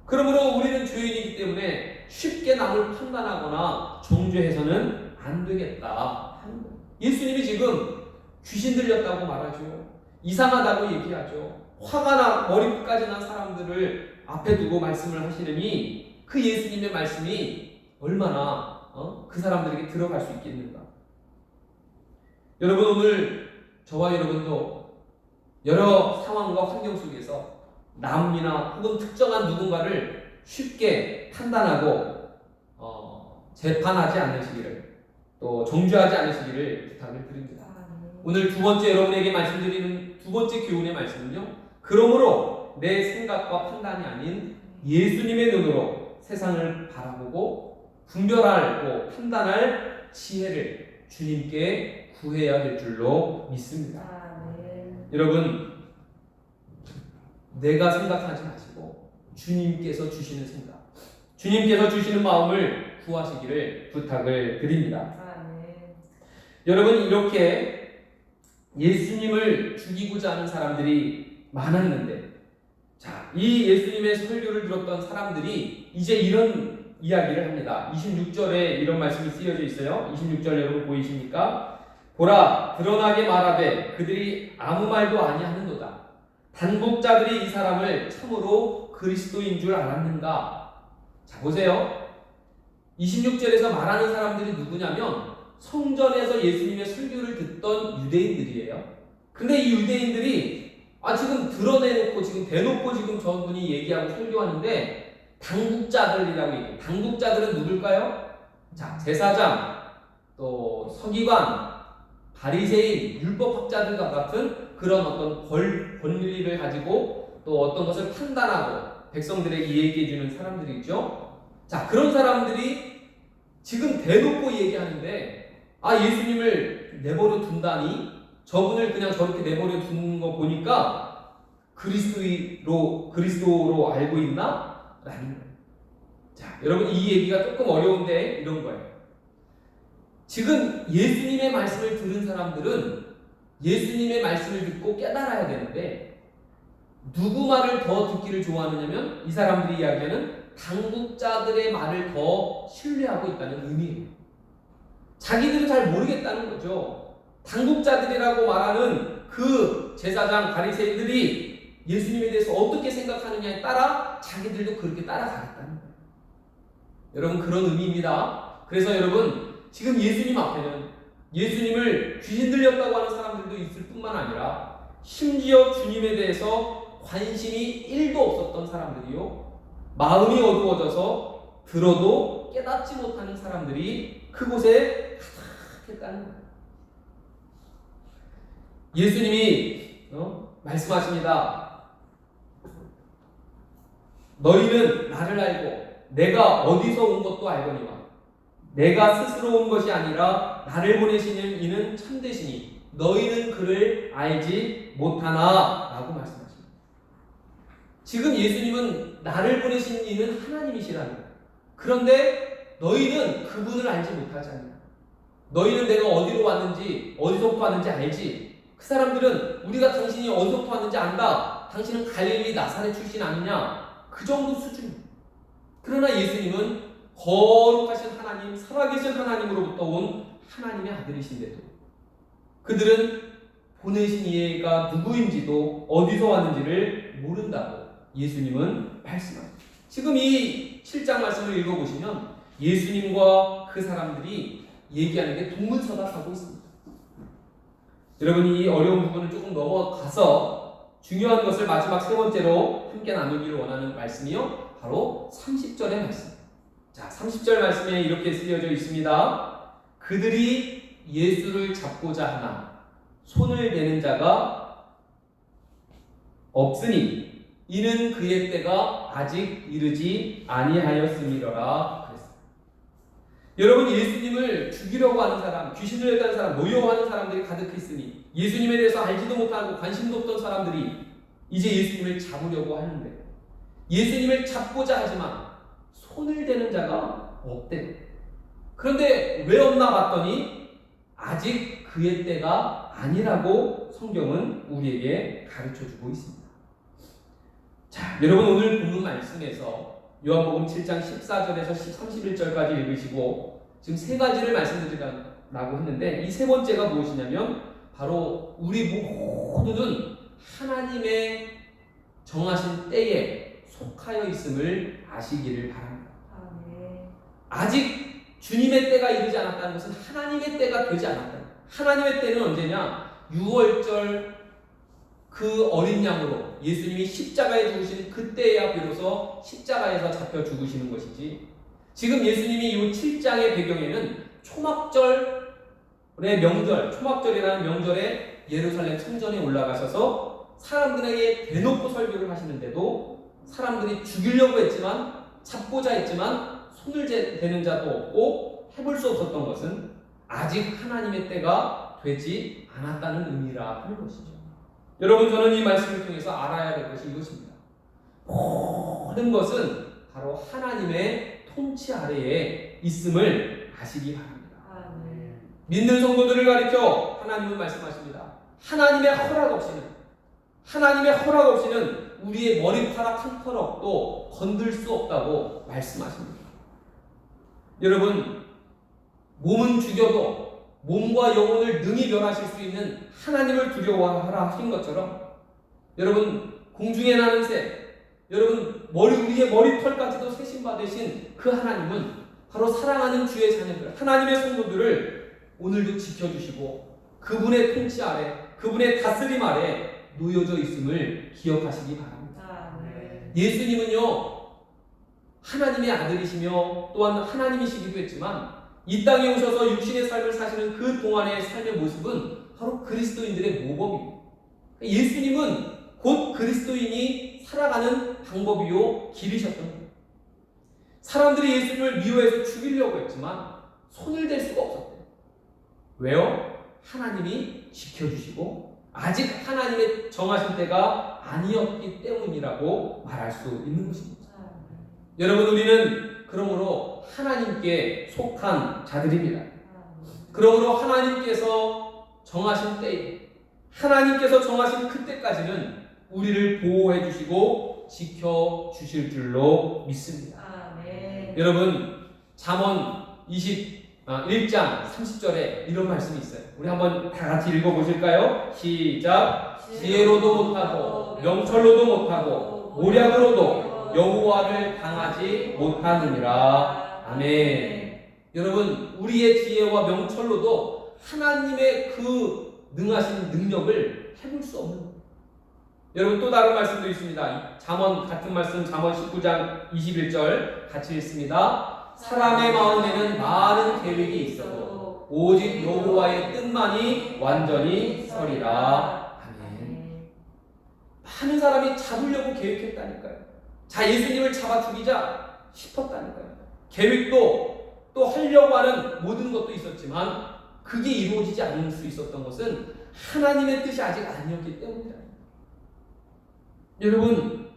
그러므로 우리는 죄인이기 때문에 쉽게 남을 판단하거나 정죄해서는 안 되겠다 하는 거예요. 예수님이 지금 귀신 들렸다고 말하죠. 이상하다고 얘기하죠. 화가 나 머리끝까지 난 사람들을 앞에 두고 말씀을 하시느니 그 예수님의 말씀이 얼마나 그 사람들에게 들어갈 수 있겠는가. 여러분, 오늘 저와 여러분도 여러 상황과 환경 속에서 남이나 혹은 특정한 누군가를 쉽게 판단하고 재판하지 않으시기를, 또 정죄하지 않으시기를 부탁을 드립니다. 오늘 두 번째 여러분에게 말씀드리는 두 번째 교훈의 말씀은요, 그러므로 내 생각과 판단이 아닌 예수님의 눈으로 세상을 바라보고 분별하고 판단할 지혜를 주님께 구해야 될 줄로 믿습니다. 여러분, 내가 생각하지 마시고 주님께서 주시는 생각, 주님께서 주시는 마음을 구하시기를 부탁을 드립니다. 여러분, 이렇게 예수님을 죽이고자 하는 사람들이 많았는데, 자, 이 예수님의 설교를 들었던 사람들이 이제 이런 이야기를 합니다. 26절에 이런 말씀이 쓰여져 있어요. 26절 여러분 보이십니까? 보라, 드러나게 말하되 그들이 아무 말도 아니하는도다. 단복자들이 이 사람을 참으로 그리스도인 줄 알았는가? 자, 보세요. 26절에서 말하는 사람들이 누구냐면 성전에서 예수님의 설교를 듣던 유대인들이에요. 근데 이 유대인들이 지금 드러내놓고 지금 대놓고 지금 저분이 얘기하고 설교하는데 당국자들이라고 얘기해요. 당국자들은 누굴까요? 자, 제사장, 또 서기관, 바리새인, 율법학자들과 같은 그런 어떤 권리를 가지고 또 어떤 것을 판단하고 백성들에게 얘기해주는 사람들이죠. 자, 그런 사람들이 지금 대놓고 얘기하는데 예수님을 내버려 둔다니, 저분을 그냥 저렇게 내버려 두는 거 보니까 그리스도로 알고 있나? 라는 거예요. 자, 여러분, 이 얘기가 조금 어려운데 이런 거예요. 지금 예수님의 말씀을 들은 사람들은 예수님의 말씀을 듣고 깨달아야 되는데 누구 말을 더 듣기를 좋아하느냐면 이 사람들이 이야기하는 당국자들의 말을 더 신뢰하고 있다는 의미예요. 자기들은 잘 모르겠다는 거죠. 당국자들이라고 말하는 그 제사장, 바리새인들이 예수님에 대해서 어떻게 생각하느냐에 따라 자기들도 그렇게 따라가겠다는 거예요. 여러분, 그런 의미입니다. 그래서 여러분, 지금 예수님 앞에는 예수님을 귀신 들렸다고 하는 사람들도 있을 뿐만 아니라 심지어 주님에 대해서 관심이 1도 없었던 사람들이요, 마음이 어두워져서 들어도 깨닫지 못하는 사람들이 그곳에 가득했다는 거예요. 예수님이 말씀하십니다. 너희는 나를 알고 내가 어디서 온 것도 알거니와 내가 스스로 온 것이 아니라 나를 보내신 이는 참되시니 너희는 그를 알지 못하나 라고 말씀하십니다. 지금 예수님은 나를 보내신 이는 하나님이시라는 거예요. 그런데 너희는 그분을 알지 못하지 않냐. 너희는 내가 어디로 왔는지 어디서부터 왔는지 알지. 그 사람들은 우리가 당신이 어디서부터 왔는지 안다. 당신은 갈릴리 나사렛 출신 아니냐. 그 정도 수준입니다. 그러나 예수님은 거룩하신 하나님, 살아계신 하나님으로부터 온 하나님의 아들이신데도 그들은 보내신 이가 누구인지도 어디서 왔는지를 모른다고 예수님은 말씀합니다. 지금 이 7장 말씀을 읽어보시면 예수님과 그 사람들이 얘기하는 게 동문서답하고 있습니다. 여러분, 이 어려운 부분을 조금 넘어가서 중요한 것을 마지막 세 번째로 함께 나누기를 원하는 말씀이요, 바로 30절의 말씀. 자, 30절 말씀에 이렇게 쓰여져 있습니다. 그들이 예수를 잡고자 하나 손을 대는 자가 없으니 이는 그의 때가 아직 이르지 아니하였음이로라 그랬습니다. 여러분, 예수님을 죽이려고 하는 사람, 귀신을 했다는 사람, 노여워하는 사람들이 가득했으니 예수님에 대해서 알지도 못하고 관심도 없던 사람들이 이제 예수님을 잡으려고 하는데 예수님을 잡고자 하지만 손을 대는 자가 없대. 그런데 왜 없나 봤더니 아직 그의 때가 아니라고 성경은 우리에게 가르쳐주고 있습니다. 자, 여러분, 오늘 본문 말씀에서 요한복음 7장 14절에서 31절까지 읽으시고 지금 세 가지를 말씀드리라고 했는데 이 세 번째가 무엇이냐면 바로 우리 모두는 하나님의 정하신 때에 속하여 있음을 아시기를 바랍니다. 아직 주님의 때가 이르지 않았다는 것은 하나님의 때가 되지 않았다. 하나님의 때는 언제냐? 6월절 그 어린 양으로 예수님이 십자가에 죽으시는 그때야 비로소 십자가에서 잡혀 죽으시는 것이지, 지금 예수님이 이 7장의 배경에는 초막절의 명절, 초막절이라는 명절에 예루살렘 성전에 올라가셔서 사람들에게 대놓고 설교를 하시는데도 사람들이 죽이려고 했지만, 잡고자 했지만 손을 대는 자도 없고 해볼 수 없었던 것은 아직 하나님의 때가 되지 않았다는 의미라 하는 것이죠. 여러분, 저는 이 말씀을 통해서 알아야 될 것이 이것입니다. 모든 것은 바로 하나님의 통치 아래에 있음을 아시기 바랍니다. 믿는 성도들을 가리켜 하나님은 말씀하십니다. 하나님의 허락 없이는 우리의 머리카락 한 털억도 건들 수 없다고 말씀하십니다. 여러분, 몸은 죽여도 몸과 영혼을 능히 멸하실 수 있는 하나님을 두려워하라 하신 것처럼, 여러분, 공중에 나는 새, 여러분, 우리의 머리털까지도 세심받으신 그 하나님은 바로 사랑하는 주의 자녀들, 하나님의 성도들을 오늘도 지켜주시고 그분의 통치 아래, 그분의 다스림 아래 놓여져 있음을 기억하시기 바랍니다. 예수님은요, 하나님의 아들이시며 또한 하나님이시기도 했지만 이 땅에 오셔서 육신의 삶을 사시는 그 동안의 삶의 모습은 바로 그리스도인들의 모범입니다. 예수님은 곧 그리스도인이 살아가는 방법이요 길이셨던 겁니다. 사람들이 예수님을 미워해서 죽이려고 했지만 손을 댈 수가 없었대요. 왜요? 하나님이 지켜주시고 아직 하나님의 정하신 때가 아니었기 때문이라고 말할 수 있는 것입니다. 여러분, 우리는 그러므로 하나님께 속한 자들입니다. 그러므로 하나님께서 정하신 때에, 하나님께서 정하신 그때까지는 우리를 보호해 주시고 지켜 주실 줄로 믿습니다. 여러분, 잠언 1장 30절에 이런 말씀이 있어요. 우리 한번 다 같이 읽어보실까요? 시작. 지혜로도 못하고 명철로도 못하고 모략으로도 여호와를 당하지 못하느니라. 아멘. 여러분, 우리의 지혜와 명철로도 하나님의 그 능하신 능력을 해볼 수 없는 거예요. 여러분, 또 다른 말씀도 있습니다. 잠언 같은 말씀, 잠언 19장 21절 같이 읽습니다. 사람의 마음에는 많은 계획이 있어도 오직 여호와의 뜻만이 완전히 서리라. 아멘. 많은 사람이 잡으려고 계획했다니까요. 자, 예수님을 잡아 죽이자 싶었다니까요. 계획도 또 하려고 하는 모든 것도 있었지만 그게 이루어지지 않을 수 있었던 것은 하나님의 뜻이 아직 아니었기 때문이다. 여러분,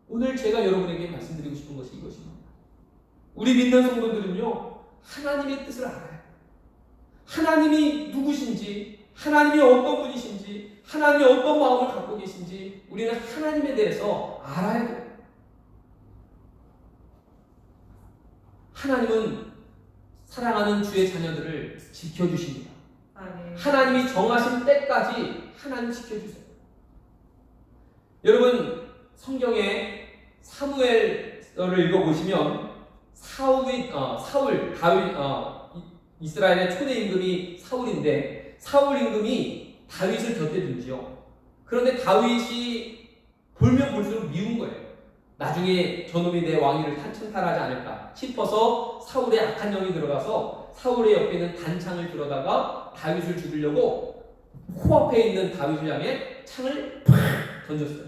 오늘 제가 여러분에게 말씀드리고 싶은 것이 이것입니다. 우리 믿는 성도들은요, 하나님의 뜻을 알아요. 하나님이 누구신지, 하나님이 어떤 분이신지, 하나님이 어떤 마음을 갖고 계신지 우리는 하나님에 대해서 알아야 돼요. 하나님은 사랑하는 주의 자녀들을 지켜주십니다. 하나님이 정하신 때까지 하나님 지켜주세요. 여러분, 성경에 사무엘서를 읽어보시면 이스라엘의 초대 임금이 사울인데 사울 임금이 다윗을 곁에 두지요. 그런데 다윗이 볼면 볼수록 미운 거예요. 나중에 저놈이 내 왕위를 찬탈하지 않을까 싶어서 사울의 악한 영이 들어가서 사울의 옆에 있는 단창을 들어다가 다윗을 죽이려고 코앞에 있는 다윗을 향해 창을 팍 던졌어요.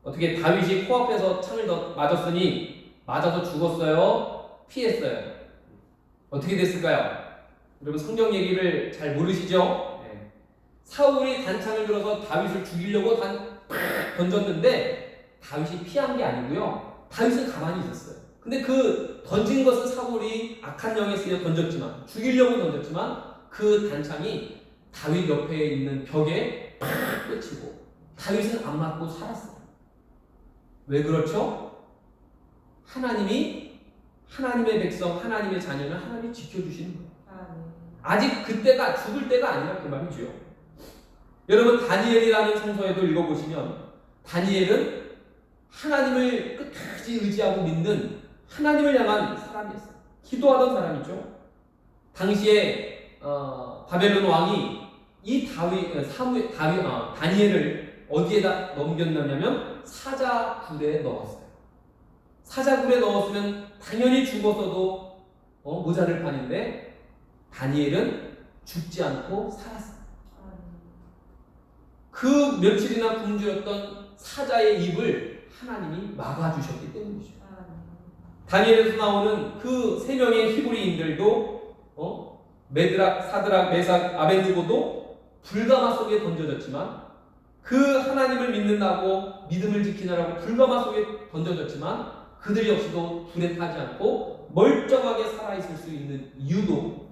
어떻게 다윗이 코앞에서 창을 맞았으니 맞아서 죽었어요? 피했어요? 어떻게 됐을까요? 여러분, 성경 얘기를 잘 모르시죠? 네. 사울이 단창을 들어서 다윗을 죽이려고 던졌는데 다윗이 피한 게 아니고요. 다윗은 가만히 있었어요. 근데 그 던진 것은 사울이 악한 영에 쓰여 던졌지만, 죽이려고 던졌지만 그 단창이 다윗 옆에 있는 벽에 팍 꽂히고 다윗은 안 맞고 살았어요. 왜 그렇죠? 하나님의 백성, 하나님의 자녀는 하나님이 지켜주시는 거예요. 아멘. 아직 그때가 죽을 때가 아니라 그 말이죠. 여러분 다니엘이라는 성서에도 읽어보시면 다니엘은 하나님을 끝까지 의지하고 믿는 하나님을 향한 사람이었어요. 기도하던 사람이죠. 당시에 바벨론 왕이 이 다니엘을 어디에다 넘겼냐면 사자굴에 넣었어요. 사자굴에 넣었으면 당연히 죽었어도 모자를 파는데 다니엘은 죽지 않고 살았어요. 그 며칠이나 굶주렸던 사자의 입을 하나님이 막아주셨기 때문이죠. 다니엘에서 나오는 그 세 명의 히브리인들도 메드락, 사드락, 메삭, 아벤느고도 불가마 속에 던져졌지만 그 하나님을 믿는다고 믿음을 지키느라고 불가마 속에 던져졌지만 그들 역시도 불에 타지 않고 멀쩡하게 살아있을 수 있는 이유도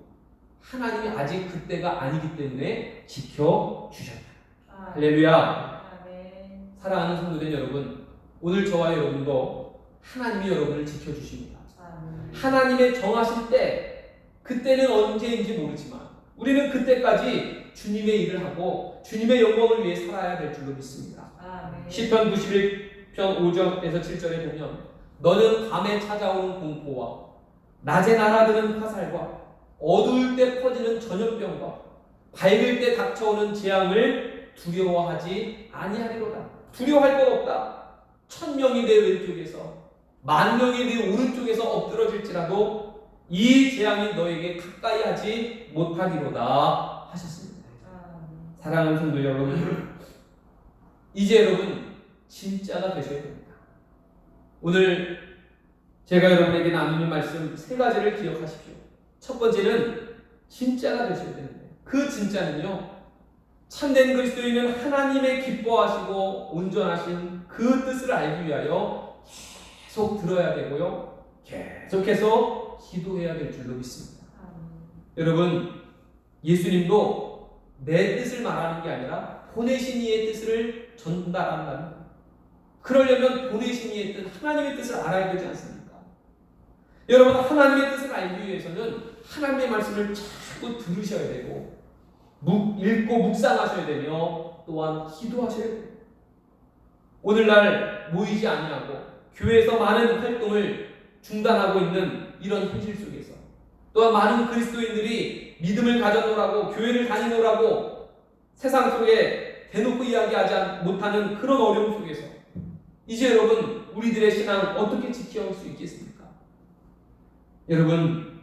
하나님이 아직 그때가 아니기 때문에 지켜주셨다. 할렐루야. 사랑하는 성도된 여러분, 오늘 저와 여러분도 하나님이 여러분을 지켜주십니다. 하나님의 정하실 때, 그때는 언제인지 모르지만 우리는 그때까지 주님의 일을 하고 주님의 영광을 위해 살아야 될 줄로 믿습니다. 시편 91편 5절에서 7절에 보면 너는 밤에 찾아오는 공포와 낮에 날아드는 화살과 어두울 때 퍼지는 전염병과 밝을 때 닥쳐오는 재앙을 두려워하지 아니하리로다. 두려워할 것 없다. 1000명이 내 왼쪽에서 10,000명이 내 오른쪽에서 엎드러질지라도 이 재앙이 너에게 가까이 하지 못하리로다 하셨습니다. 사랑하는 성도 여러분, 이제 여러분 진짜가 되셔야 됩니다. 오늘 제가 여러분에게 나누는 말씀 세 가지를 기억하십시오. 첫 번째는 진짜가 되셔야 되는데, 그 진짜는요, 참된 그리스도인은 하나님의 기뻐하시고 온전하신 그 뜻을 알기 위하여 계속 들어야 되고요, 계속해서 기도해야 될 줄로 믿습니다. 여러분, 예수님도 내 뜻을 말하는 게 아니라 보내신 이의 뜻을 전달한다는 거예요. 그러려면 보내신 이의 뜻, 하나님의 뜻을 알아야 되지 않습니까? 여러분, 하나님의 뜻을 알기 위해서는 하나님의 말씀을 자꾸 들으셔야 되고 읽고 묵상하셔야 되며 또한 기도하셔야 돼요. 오늘날 모이지 아니하고 교회에서 많은 활동을 중단하고 있는 이런 현실 속에서, 또한 많은 그리스도인들이 믿음을 가져놓으라고 교회를 다니노라고 세상 속에 대놓고 이야기하지 못하는 그런 어려움 속에서 이제 여러분 우리들의 신앙 어떻게 지켜올 수 있겠습니까? 여러분,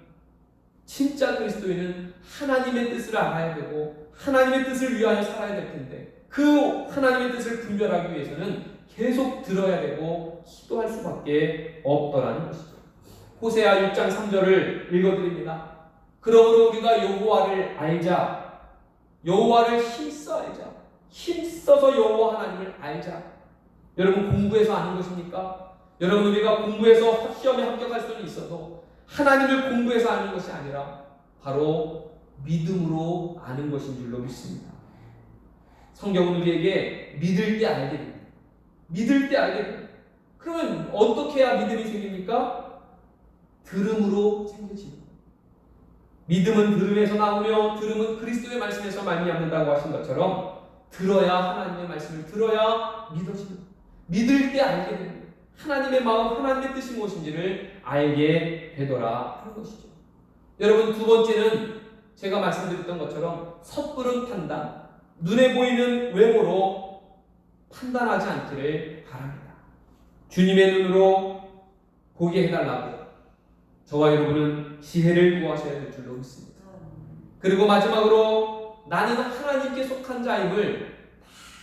진짜 그리스도인은 하나님의 뜻을 알아야 되고 하나님의 뜻을 위하여 살아야 될 텐데, 그 하나님의 뜻을 분별하기 위해서는 계속 들어야 되고 기도할 수밖에 없더라는 것이죠. 호세아 6장 3절을 읽어드립니다. 그러므로 우리가 여호와를 알자. 여호와를 힘써 알자. 힘써서 여호와 하나님을 알자. 여러분, 공부해서 아는 것입니까? 여러분, 우리가 공부해서 시험에 합격할 수는 있어도 하나님을 공부해서 아는 것이 아니라 바로 믿음으로 아는 것인 줄로 믿습니다. 성경은 우리에게 믿을 때 알게 됩니다. 믿을 때 알게 됩니다. 그러면 어떻게 해야 믿음이 생깁니까? 들음으로 생겨집니다. 믿음은 들음에서 나오며 들음은 그리스도의 말씀에서 말미암는다고 하신 것처럼 들어야, 하나님의 말씀을 들어야 믿어집니다. 믿을 때 알게 됩니다. 하나님의 마음, 하나님의 뜻이 무엇인지를 알게 되더라 하는 것이죠. 여러분, 두 번째는 제가 말씀드렸던 것처럼 섣부른 판단, 눈에 보이는 외모로 판단하지 않기를 바랍니다. 주님의 눈으로 보게 해달라고 저와 여러분은 지혜를 구하셔야 될 줄로 믿습니다. 그리고 마지막으로 나는 하나님께 속한 자임을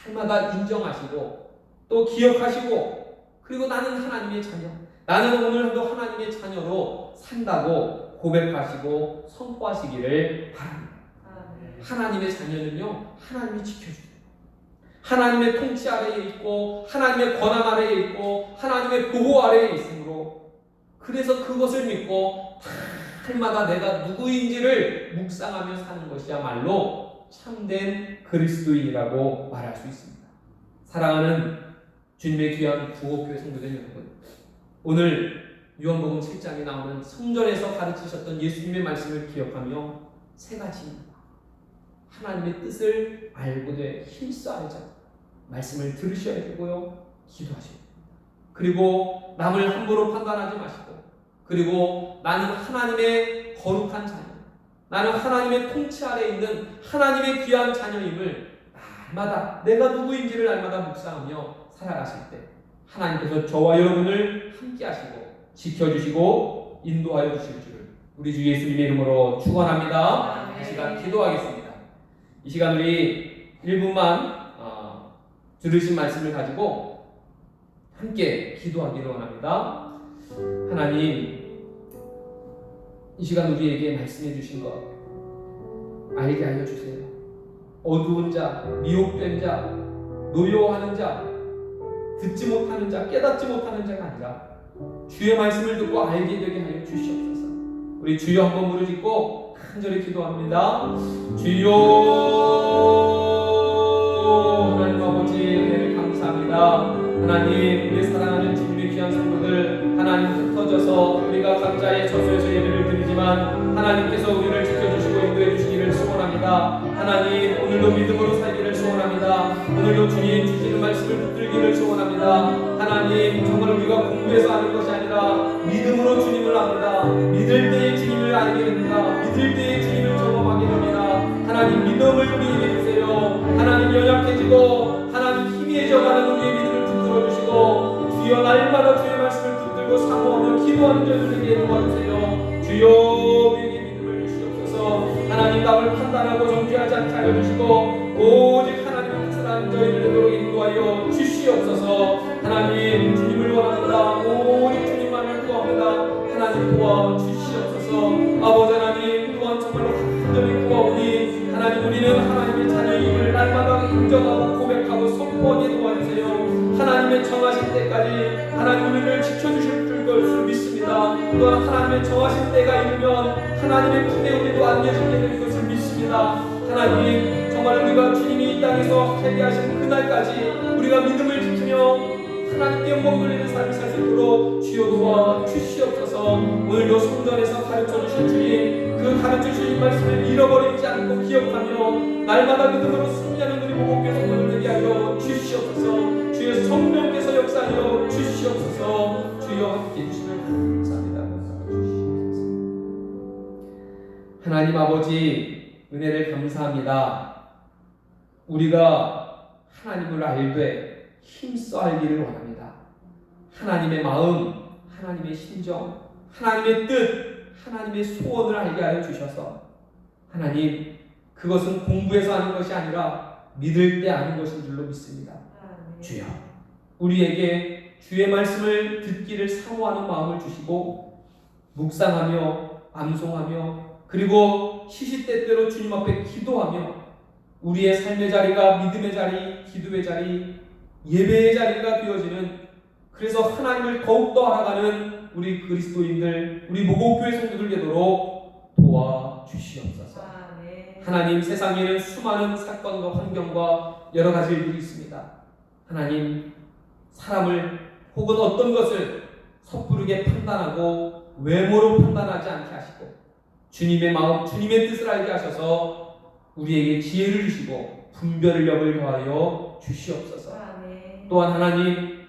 날마다 인정하시고 또 기억하시고, 그리고 나는 하나님의 자녀, 나는 오늘도 하나님의 자녀로 산다고 고백하시고 선포하시기를 바랍니다. 하나님의 자녀는요, 하나님이 지켜주세요. 하나님의 통치 아래에 있고 하나님의 권한 아래에 있고 하나님의 보호 아래에 있으므로, 그래서 그것을 믿고 날마다 내가 누구인지를 묵상하며 사는 것이야말로 참된 그리스도인이라고 말할 수 있습니다. 사랑하는 주님의 귀한 부호교회 성도들 여러분, 오늘 요한복음 7장에 나오는 성전에서 가르치셨던 예수님의 말씀을 기억하며 세 가지입니다. 하나님의 뜻을 알고 힘써 알자. 말씀을 들으셔야 되고요. 기도하셔야 됩니다. 그리고 남을 함부로 판단하지 마시고, 그리고 나는 하나님의 거룩한 자녀, 나는 하나님의 통치 아래에 있는 하나님의 귀한 자녀임을 날마다 내가 누구인지를 날마다 묵상하며 살아가실 때 하나님께서 저와 여러분을 함께 하시고 지켜주시고 인도하여 주실 줄을 우리 주 예수님의 이름으로 축원합니다. 이 시간 기도하겠습니다. 이 시간 우리 1분만 들으신 말씀을 가지고 함께 기도하기를 원합니다. 하나님, 이 시간 우리에게 말씀해 주신 것 알게 하여 주세요. 어두운 자, 미혹된 자, 노여워하는 자, 듣지 못하는 자, 깨닫지 못하는 자가 아니라 주의 말씀을 듣고 알게 되게 하여 주시옵소서. 우리 주여 한번 부르짖고 간절히 기도합니다. 주여, 하나님 아버지 은혜를 감사합니다. 하나님, 우리 사랑하는 주님의 귀한 성도들 하나님 흩어져서 우리가 각자의 처소에서 예배를 드리지만 하나님께서 우리를 지켜주시고 인도해 주시기를 소원합니다. 하나님, 오늘도 믿음으로 살기를 소원합니다. 오늘도 주님 주시는 말씀을 붙들기를 소원합니다. 하나님, 정말 우리가 공부해서 아는 것이 아니라 믿음으로 주님을 압니다. 믿을 때에 주님을 알게 됩니다. 믿을 때에 주님을 경험하게 됩니다. 하나님, 믿음을 우리에게 주세요. 하나님, 연약해지고 하나님 희미해져가는 우리의 믿음을 붙들어 주시고 주여 날마다 주의 말씀을 붙들고 사모하며 기도하는 저희들에게 도와주세요. 주여 우리에게 믿음을 주시옵소서. 하나님, 남을 판단하고 정죄하지 않게 하여 주시고 오직 하나님의 뜻을 아는 저희들 되도록 인도하여 주시옵소서. 하나님, 주님을 원합니다. 오직 주님만을 구합니다. 하나님, 도와주시옵소서. 아버지 하나님, 또한 정말로 간절히 구하오니 하나님, 우리는 하나님의 자녀임을 날마다 인정하고 고백하고 선포하게 도와주세요. 하나님의 정하신 때까지 하나님 우리를 지켜주실 것을 믿습니다. 또한 하나님의 정하신 때가 이르면 하나님의 품에 우리도 안겨지게 될 것을 믿습니다. 하나님, 정말 우리가 주님이 이 땅에서 살게하신 그날까지 우리가 믿음을 지키며 하나님께 영광 돌리는 삶을 살 수 있도록 주여 도와 주시옵소서. 오늘도 성전에서 가르쳐주신 주님, 그 가르쳐주신 말씀을 잃어버리지 않고 기억하며 날마다 믿음으로 승리하는 우리 모국교회 성도들 되게 하여 주시옵소서. 주의 성령께서 역사하여 주시옵소서. 주여 함께 해주시면 감사합니다. 하나님 아버지, 은혜를 감사합니다. 우리가 하나님을 알되 힘써 알기를 원합니다. 하나님의 마음, 하나님의 심정, 하나님의 뜻, 하나님의 소원을 알게 하여 주셔서 하나님, 그것은 공부해서 아는 것이 아니라 믿을 때 아는 것인 줄로 믿습니다. 주여, 우리에게 주의 말씀을 듣기를 사모하는 마음을 주시고 묵상하며 암송하며 그리고 시시때때로 주님 앞에 기도하며 우리의 삶의 자리가 믿음의 자리, 기도의 자리, 예배의 자리가 되어지는, 그래서 하나님을 더욱더 알아가는 우리 그리스도인들, 우리 모국교회 성도들 되도록 도와주시옵소서. 하나님, 세상에는 수많은 사건과 환경과 여러 가지 일들이 있습니다. 하나님, 사람을 혹은 어떤 것을 섣부르게 판단하고 외모로 판단하지 않게 하시고 주님의 마음, 주님의 뜻을 알게 하셔서 우리에게 지혜를 주시고 분별력을 더하여 주시옵소서. 또한 하나님,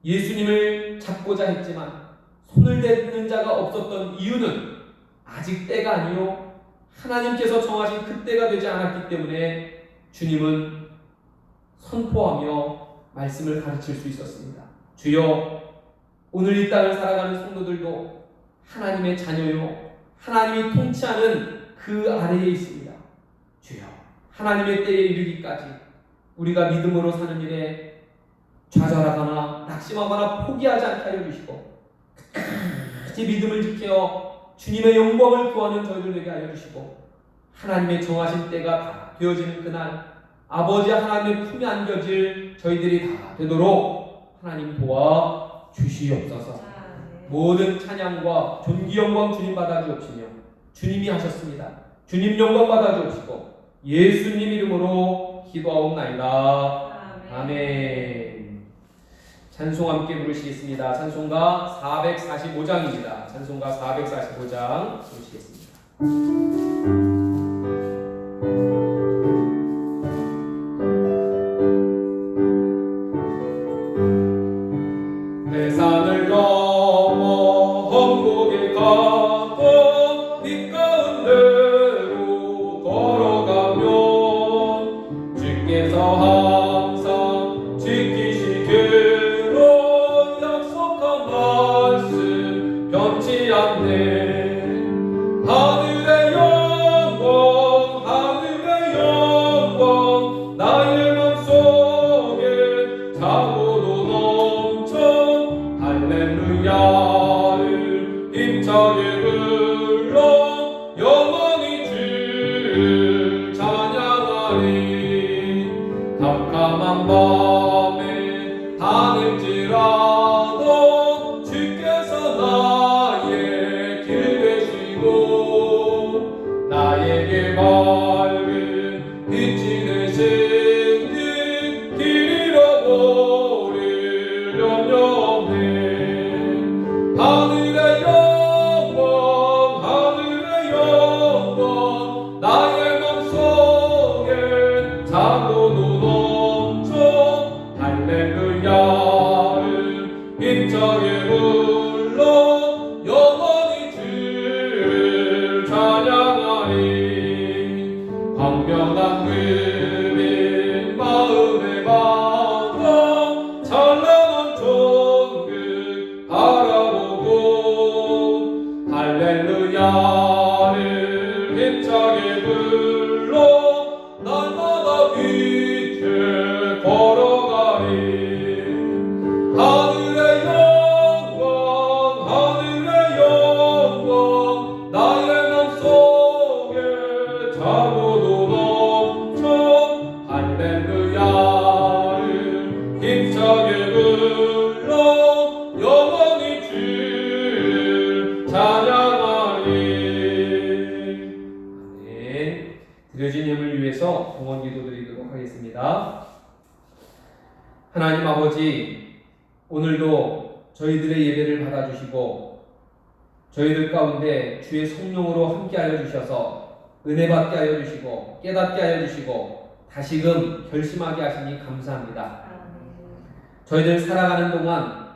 예수님을 잡고자 했지만 손을 대는 자가 없었던 이유는 아직 때가 아니요 하나님께서 정하신 그 때가 되지 않았기 때문에 주님은 선포하며 말씀을 가르칠 수 있었습니다. 주여, 오늘 이 땅을 살아가는 성도들도 하나님의 자녀요 하나님이 통치하는 그 아래에 있습니다. 주여, 하나님의 때에 이르기까지 우리가 믿음으로 사는 일에 좌절하거나 낙심하거나 포기하지 않게 하여 주시고 끝까지 믿음을 지켜 주님의 영광을 구하는 저희들 되게 하여 주시고 하나님의 정하신 때가 다 되어지는 그날 아버지 하나님의 품에 안겨질 저희들이 다 되도록 하나님 도와 주시옵소서. 모든 찬양과 존귀 영광 주님 받아 주옵시며 주님이 하셨습니다. 주님 영광 받아 주옵시고 예수님 이름으로 기도하옵나이다. 아멘. 찬송 함께 부르시겠습니다. 찬송가 445장입니다. 찬송가 445장 부르시겠습니다. 대산을 넘어 험곡에 가도 빛 가운데로 걸어가면 주께서 항상 지키시기로 약속한 말씀 변치 않네. 하늘의 영광 하늘의 영광 나의 맘속에 자고도 넘쳐 할렐루야를 힘차게 불러 영원히 주를 찬양하리. 캄캄한 밤에 다닐지라도 주께서 나의 길 되시고 나에게 밝은 빛이 되시니 길 잃어버릴 염려 없네. 하늘의 영광 하늘의 영광 나의 맘속에 자고도 넘쳐 할렐루야를 힘차게 불러 영원히 주를 찬양하리. 광명한 그빛 마음에 받아 찬란한 천국 바라보고 할렐루야를 힘차게 불러 날마다 빛을 걸어가리. 하늘의 영광 하늘의 영광 나의 맘속에 자고도 넘쳐 할렐루야를 힘차게 불러 영원히 주를 찬양하리. 아멘. 드려진 예물 위해서 동원 기도 드리도록 하겠습니다. 하나님 아버지, 오늘도 저희들의 예배를 받아주시고 저희들 가운데 주의 성령으로 함께하여 주셔서 은혜 받게 하여 주시고 깨닫게 하여 주시고 다시금 결심하게 하시니 감사합니다. 저희들 살아가는 동안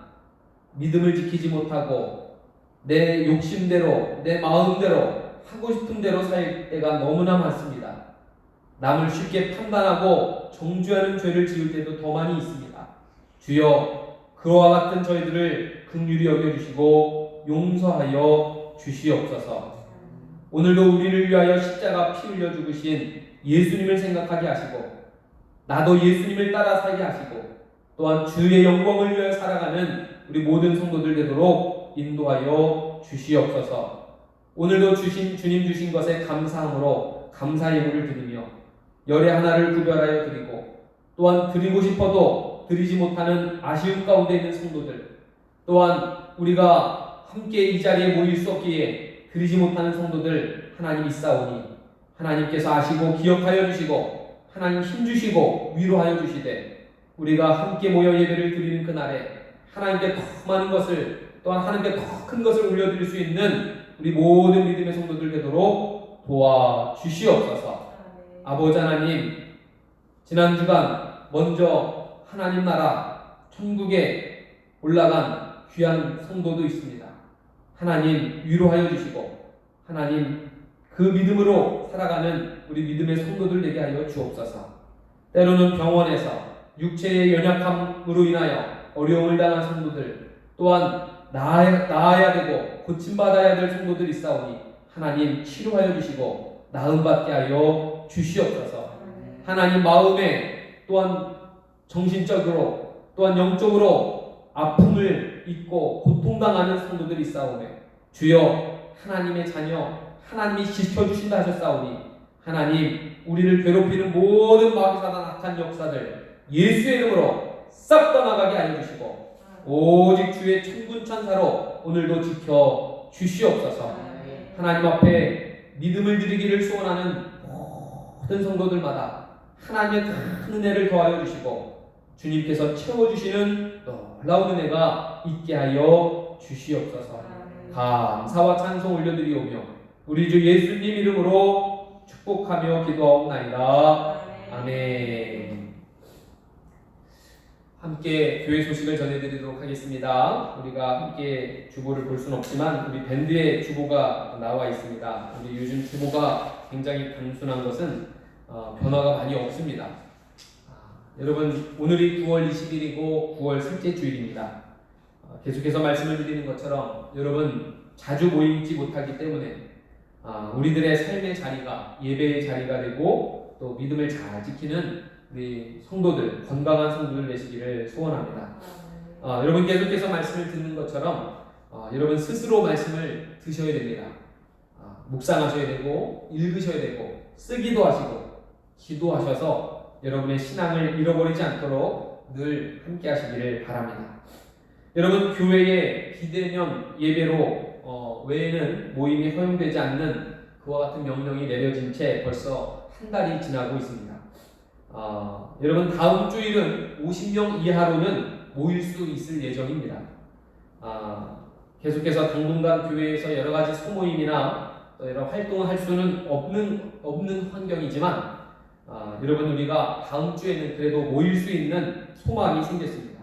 믿음을 지키지 못하고 내 욕심대로 내 마음대로 하고 싶은 대로 살 때가 너무나 많습니다. 남을 쉽게 판단하고 정죄하는 죄를 지을 때도 더 많이 있습니다. 주여, 그와 같은 저희들을 긍휼히 여겨주시고 용서하여 주시옵소서. 오늘도 우리를 위하여 십자가 피 흘려 죽으신 예수님을 생각하게 하시고 나도 예수님을 따라 살게 하시고 또한 주의 영광을 위하여 살아가는 우리 모든 성도들 되도록 인도하여 주시옵소서. 오늘도 주님 주신 것에 감사함으로 감사 예물을 드리며 열의 하나를 구별하여 드리고 또한 드리고 싶어도 드리지 못하는 아쉬움 가운데 있는 성도들, 또한 우리가 함께 이 자리에 모일 수 없기에 드리지 못하는 성도들 하나님 있사오니 하나님께서 아시고 기억하여 주시고 하나님 힘주시고 위로하여 주시되 우리가 함께 모여 예배를 드리는 그날에 하나님께 더 많은 것을 또한 하나님께 더 큰 것을 올려드릴 수 있는 우리 모든 믿음의 성도들 되도록 도와주시옵소서. 아버지 하나님, 지난 주간 먼저 하나님 나라 천국에 올라간 귀한 성도도 있습니다. 하나님 위로하여 주시고 하나님 그 믿음으로 살아가는 우리 믿음의 성도들 되게 하여 주옵소서. 때로는 병원에서 육체의 연약함으로 인하여 어려움을 당한 성도들, 또한 나아야 되고 고침받아야 될 성도들이 있사오니 하나님 치료하여 주시고 나음받게 하여 주시옵소서. 하나님 마음에 또한 정신적으로 또한 영적으로 아픔을 입고 고통당하는 성도들이 있사오매 주여, 하나님의 자녀 하나님이 지켜주신다 하셨사오니 하나님 우리를 괴롭히는 모든 마귀사단 악한 역사들 예수의 이름으로 싹 떠나가게 하여 주시고 오직 주의 천군 천사로 오늘도 지켜 주시옵소서. 하나님 앞에 믿음을 드리기를 소원하는 모든 성도들마다 하나님의 큰 은혜를 더하여 주시고 주님께서 채워주시는 놀라운 은혜가 있게 하여 주시옵소서. 감사와 찬송 올려드리오며 우리 주 예수님 이름으로 축복하며 기도하옵나이다. 아멘. 함께 교회 소식을 전해드리도록 하겠습니다. 우리가 함께 주보를 볼 수는 없지만 우리 밴드의 주보가 나와 있습니다. 우리 요즘 주보가 굉장히 단순한 것은 변화가 많이 없습니다. 여러분, 오늘이 9월 20일이고 9월 셋째 주일입니다. 계속해서 말씀을 드리는 것처럼 여러분 자주 모이지 못하기 때문에 우리들의 삶의 자리가 예배의 자리가 되고 또 믿음을 잘 지키는 우리 성도들, 건강한 성도들 되시기를 소원합니다. 여러분 계속해서 말씀을 듣는 것처럼 여러분 스스로 말씀을 드셔야 됩니다. 묵상하셔야 되고 읽으셔야 되고 쓰기도 하시고 기도하셔서 여러분의 신앙을 잃어버리지 않도록 늘 함께 하시기를 바랍니다. 여러분 교회에 비대면 예배로 외에는 모임이 허용되지 않는 그와 같은 명령이 내려진 채 벌써 한 달이 지나고 있습니다. 여러분 다음 주일은 50명 이하로는 모일 수 있을 예정입니다. 계속해서 당분간 교회에서 여러 가지 소모임이나 또 여러 활동을 할 수는 없는 환경이지만 여러분 우리가 다음 주에는 그래도 모일 수 있는 소망이 생겼습니다.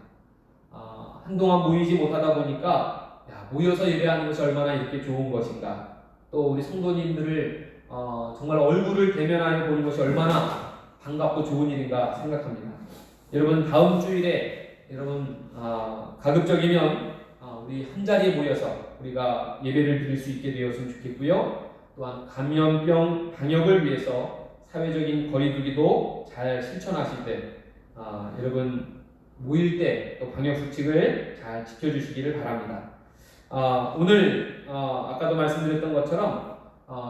한동안 모이지 못하다 보니까 모여서 예배하는 것이 얼마나 이렇게 좋은 것인가, 또 우리 성도님들을 정말 얼굴을 대면하여 보는 것이 얼마나 반갑고 좋은 일인가 생각합니다. 여러분 다음 주일에 여러분 가급적이면 우리 한 자리에 모여서 우리가 예배를 드릴 수 있게 되었으면 좋겠고요. 또한 감염병 방역을 위해서 사회적인 거리두기도 잘 실천하실 때 여러분 모일 때 또 방역 수칙을 잘 지켜주시기를 바랍니다. 오늘 아까도 말씀드렸던 것처럼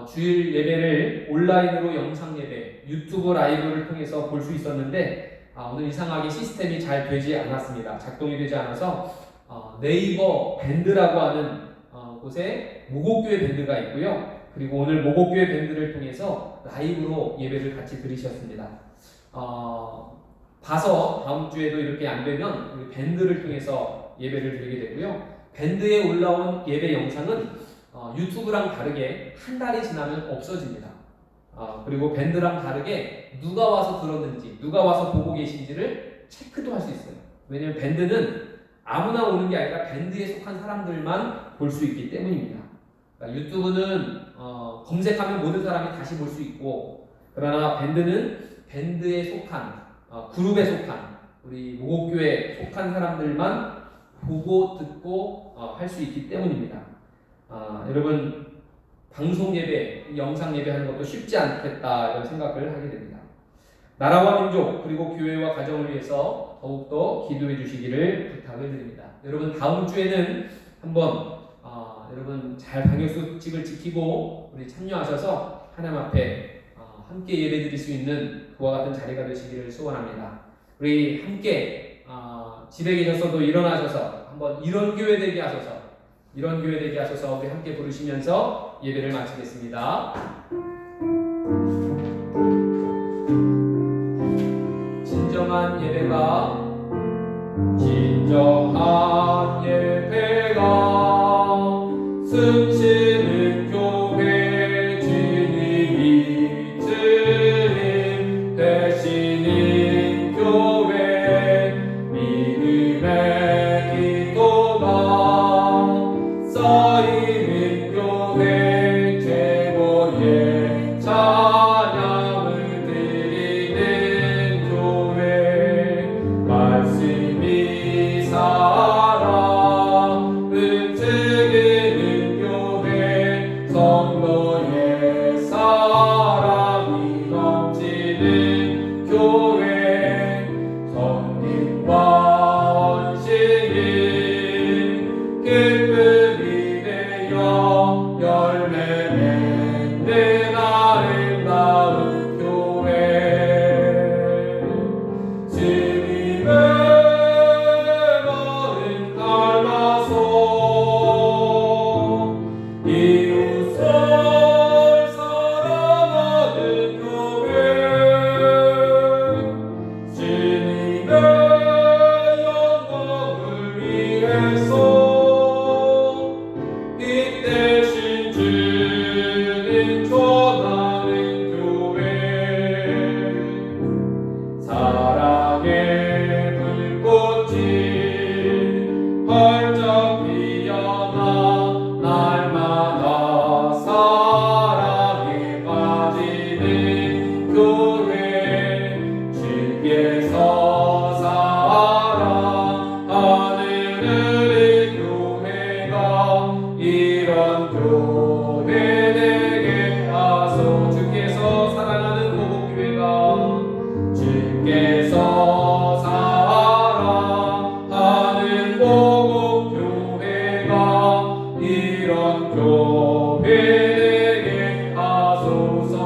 주일 예배를 온라인으로 영상 예배, 유튜브 라이브를 통해서 볼 수 있었는데 오늘 이상하게 시스템이 잘 되지 않았습니다. 작동이 되지 않아서 네이버 밴드라고 하는 곳에 모곡교회 밴드가 있고요. 그리고 오늘 모곡교회 밴드를 통해서 라이브로 예배를 같이 들으셨습니다. 봐서 다음 주에도 이렇게 안 되면 우리 밴드를 통해서 예배를 드리게 되고요. 밴드에 올라온 예배 영상은 유튜브랑 다르게 한 달이 지나면 없어집니다. 그리고 밴드랑 다르게 누가 와서 들었는지, 누가 와서 보고 계신지를 체크도 할 수 있어요. 왜냐하면 밴드는 아무나 오는 게 아니라 밴드에 속한 사람들만 볼 수 있기 때문입니다. 그러니까 유튜브는 검색하면 모든 사람이 다시 볼 수 있고, 그러나 밴드는 밴드에 속한 그룹에 속한 우리 모곡교회에 속한 사람들만 보고 듣고 할 수 있기 때문입니다. 여러분 방송 예배, 영상 예배 하는 것도 쉽지 않겠다 이런 생각을 하게 됩니다. 나라와 민족 그리고 교회와 가정을 위해서 더욱더 기도해 주시기를 부탁을 드립니다. 여러분 다음 주에는 한번 여러분 잘 방역수칙을 지키고 우리 참여하셔서 하나님 앞에 함께 예배드릴 수 있는 그와 같은 자리가 되시기를 소원합니다. 우리 함께 집에 계셔서도 일어나셔서 한번 이런 교회 되게 하셔서 우리 함께 부르시면서 예배를 마치겠습니다. 진정한 예배가 숨쉬는 교회 주님이 주님 되시는 교회 믿음의 기도가 쌓이는 교회 최고의 찬양을 드리는 교회 말씀이 살아 주께서 사랑하는 복음교회가 이런 교회 되게 하소서.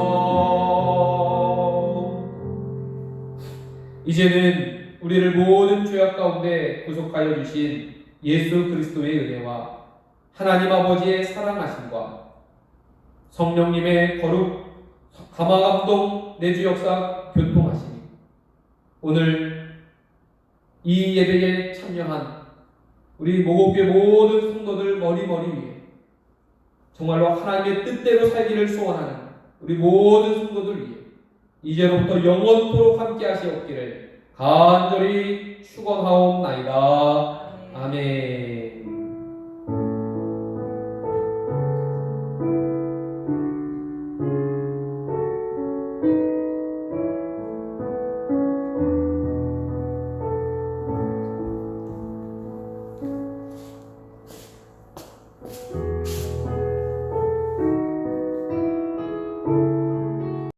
이제는 우리를 모든 죄악 가운데 구속하여 주신 예수 그리스도의 은혜와 하나님 아버지의 사랑하심과 성령님의 거룩, 감화감동, 내주 역사, 교통하심이 오늘 이 예배에 참여한 우리 모국교회 모든 성도들 머리머리 위에 정말로 하나님의 뜻대로 살기를 소원하는 우리 모든 성도들 위해 이제로부터 영원토록 함께 하시옵기를 간절히 축원하옵나이다. 아멘.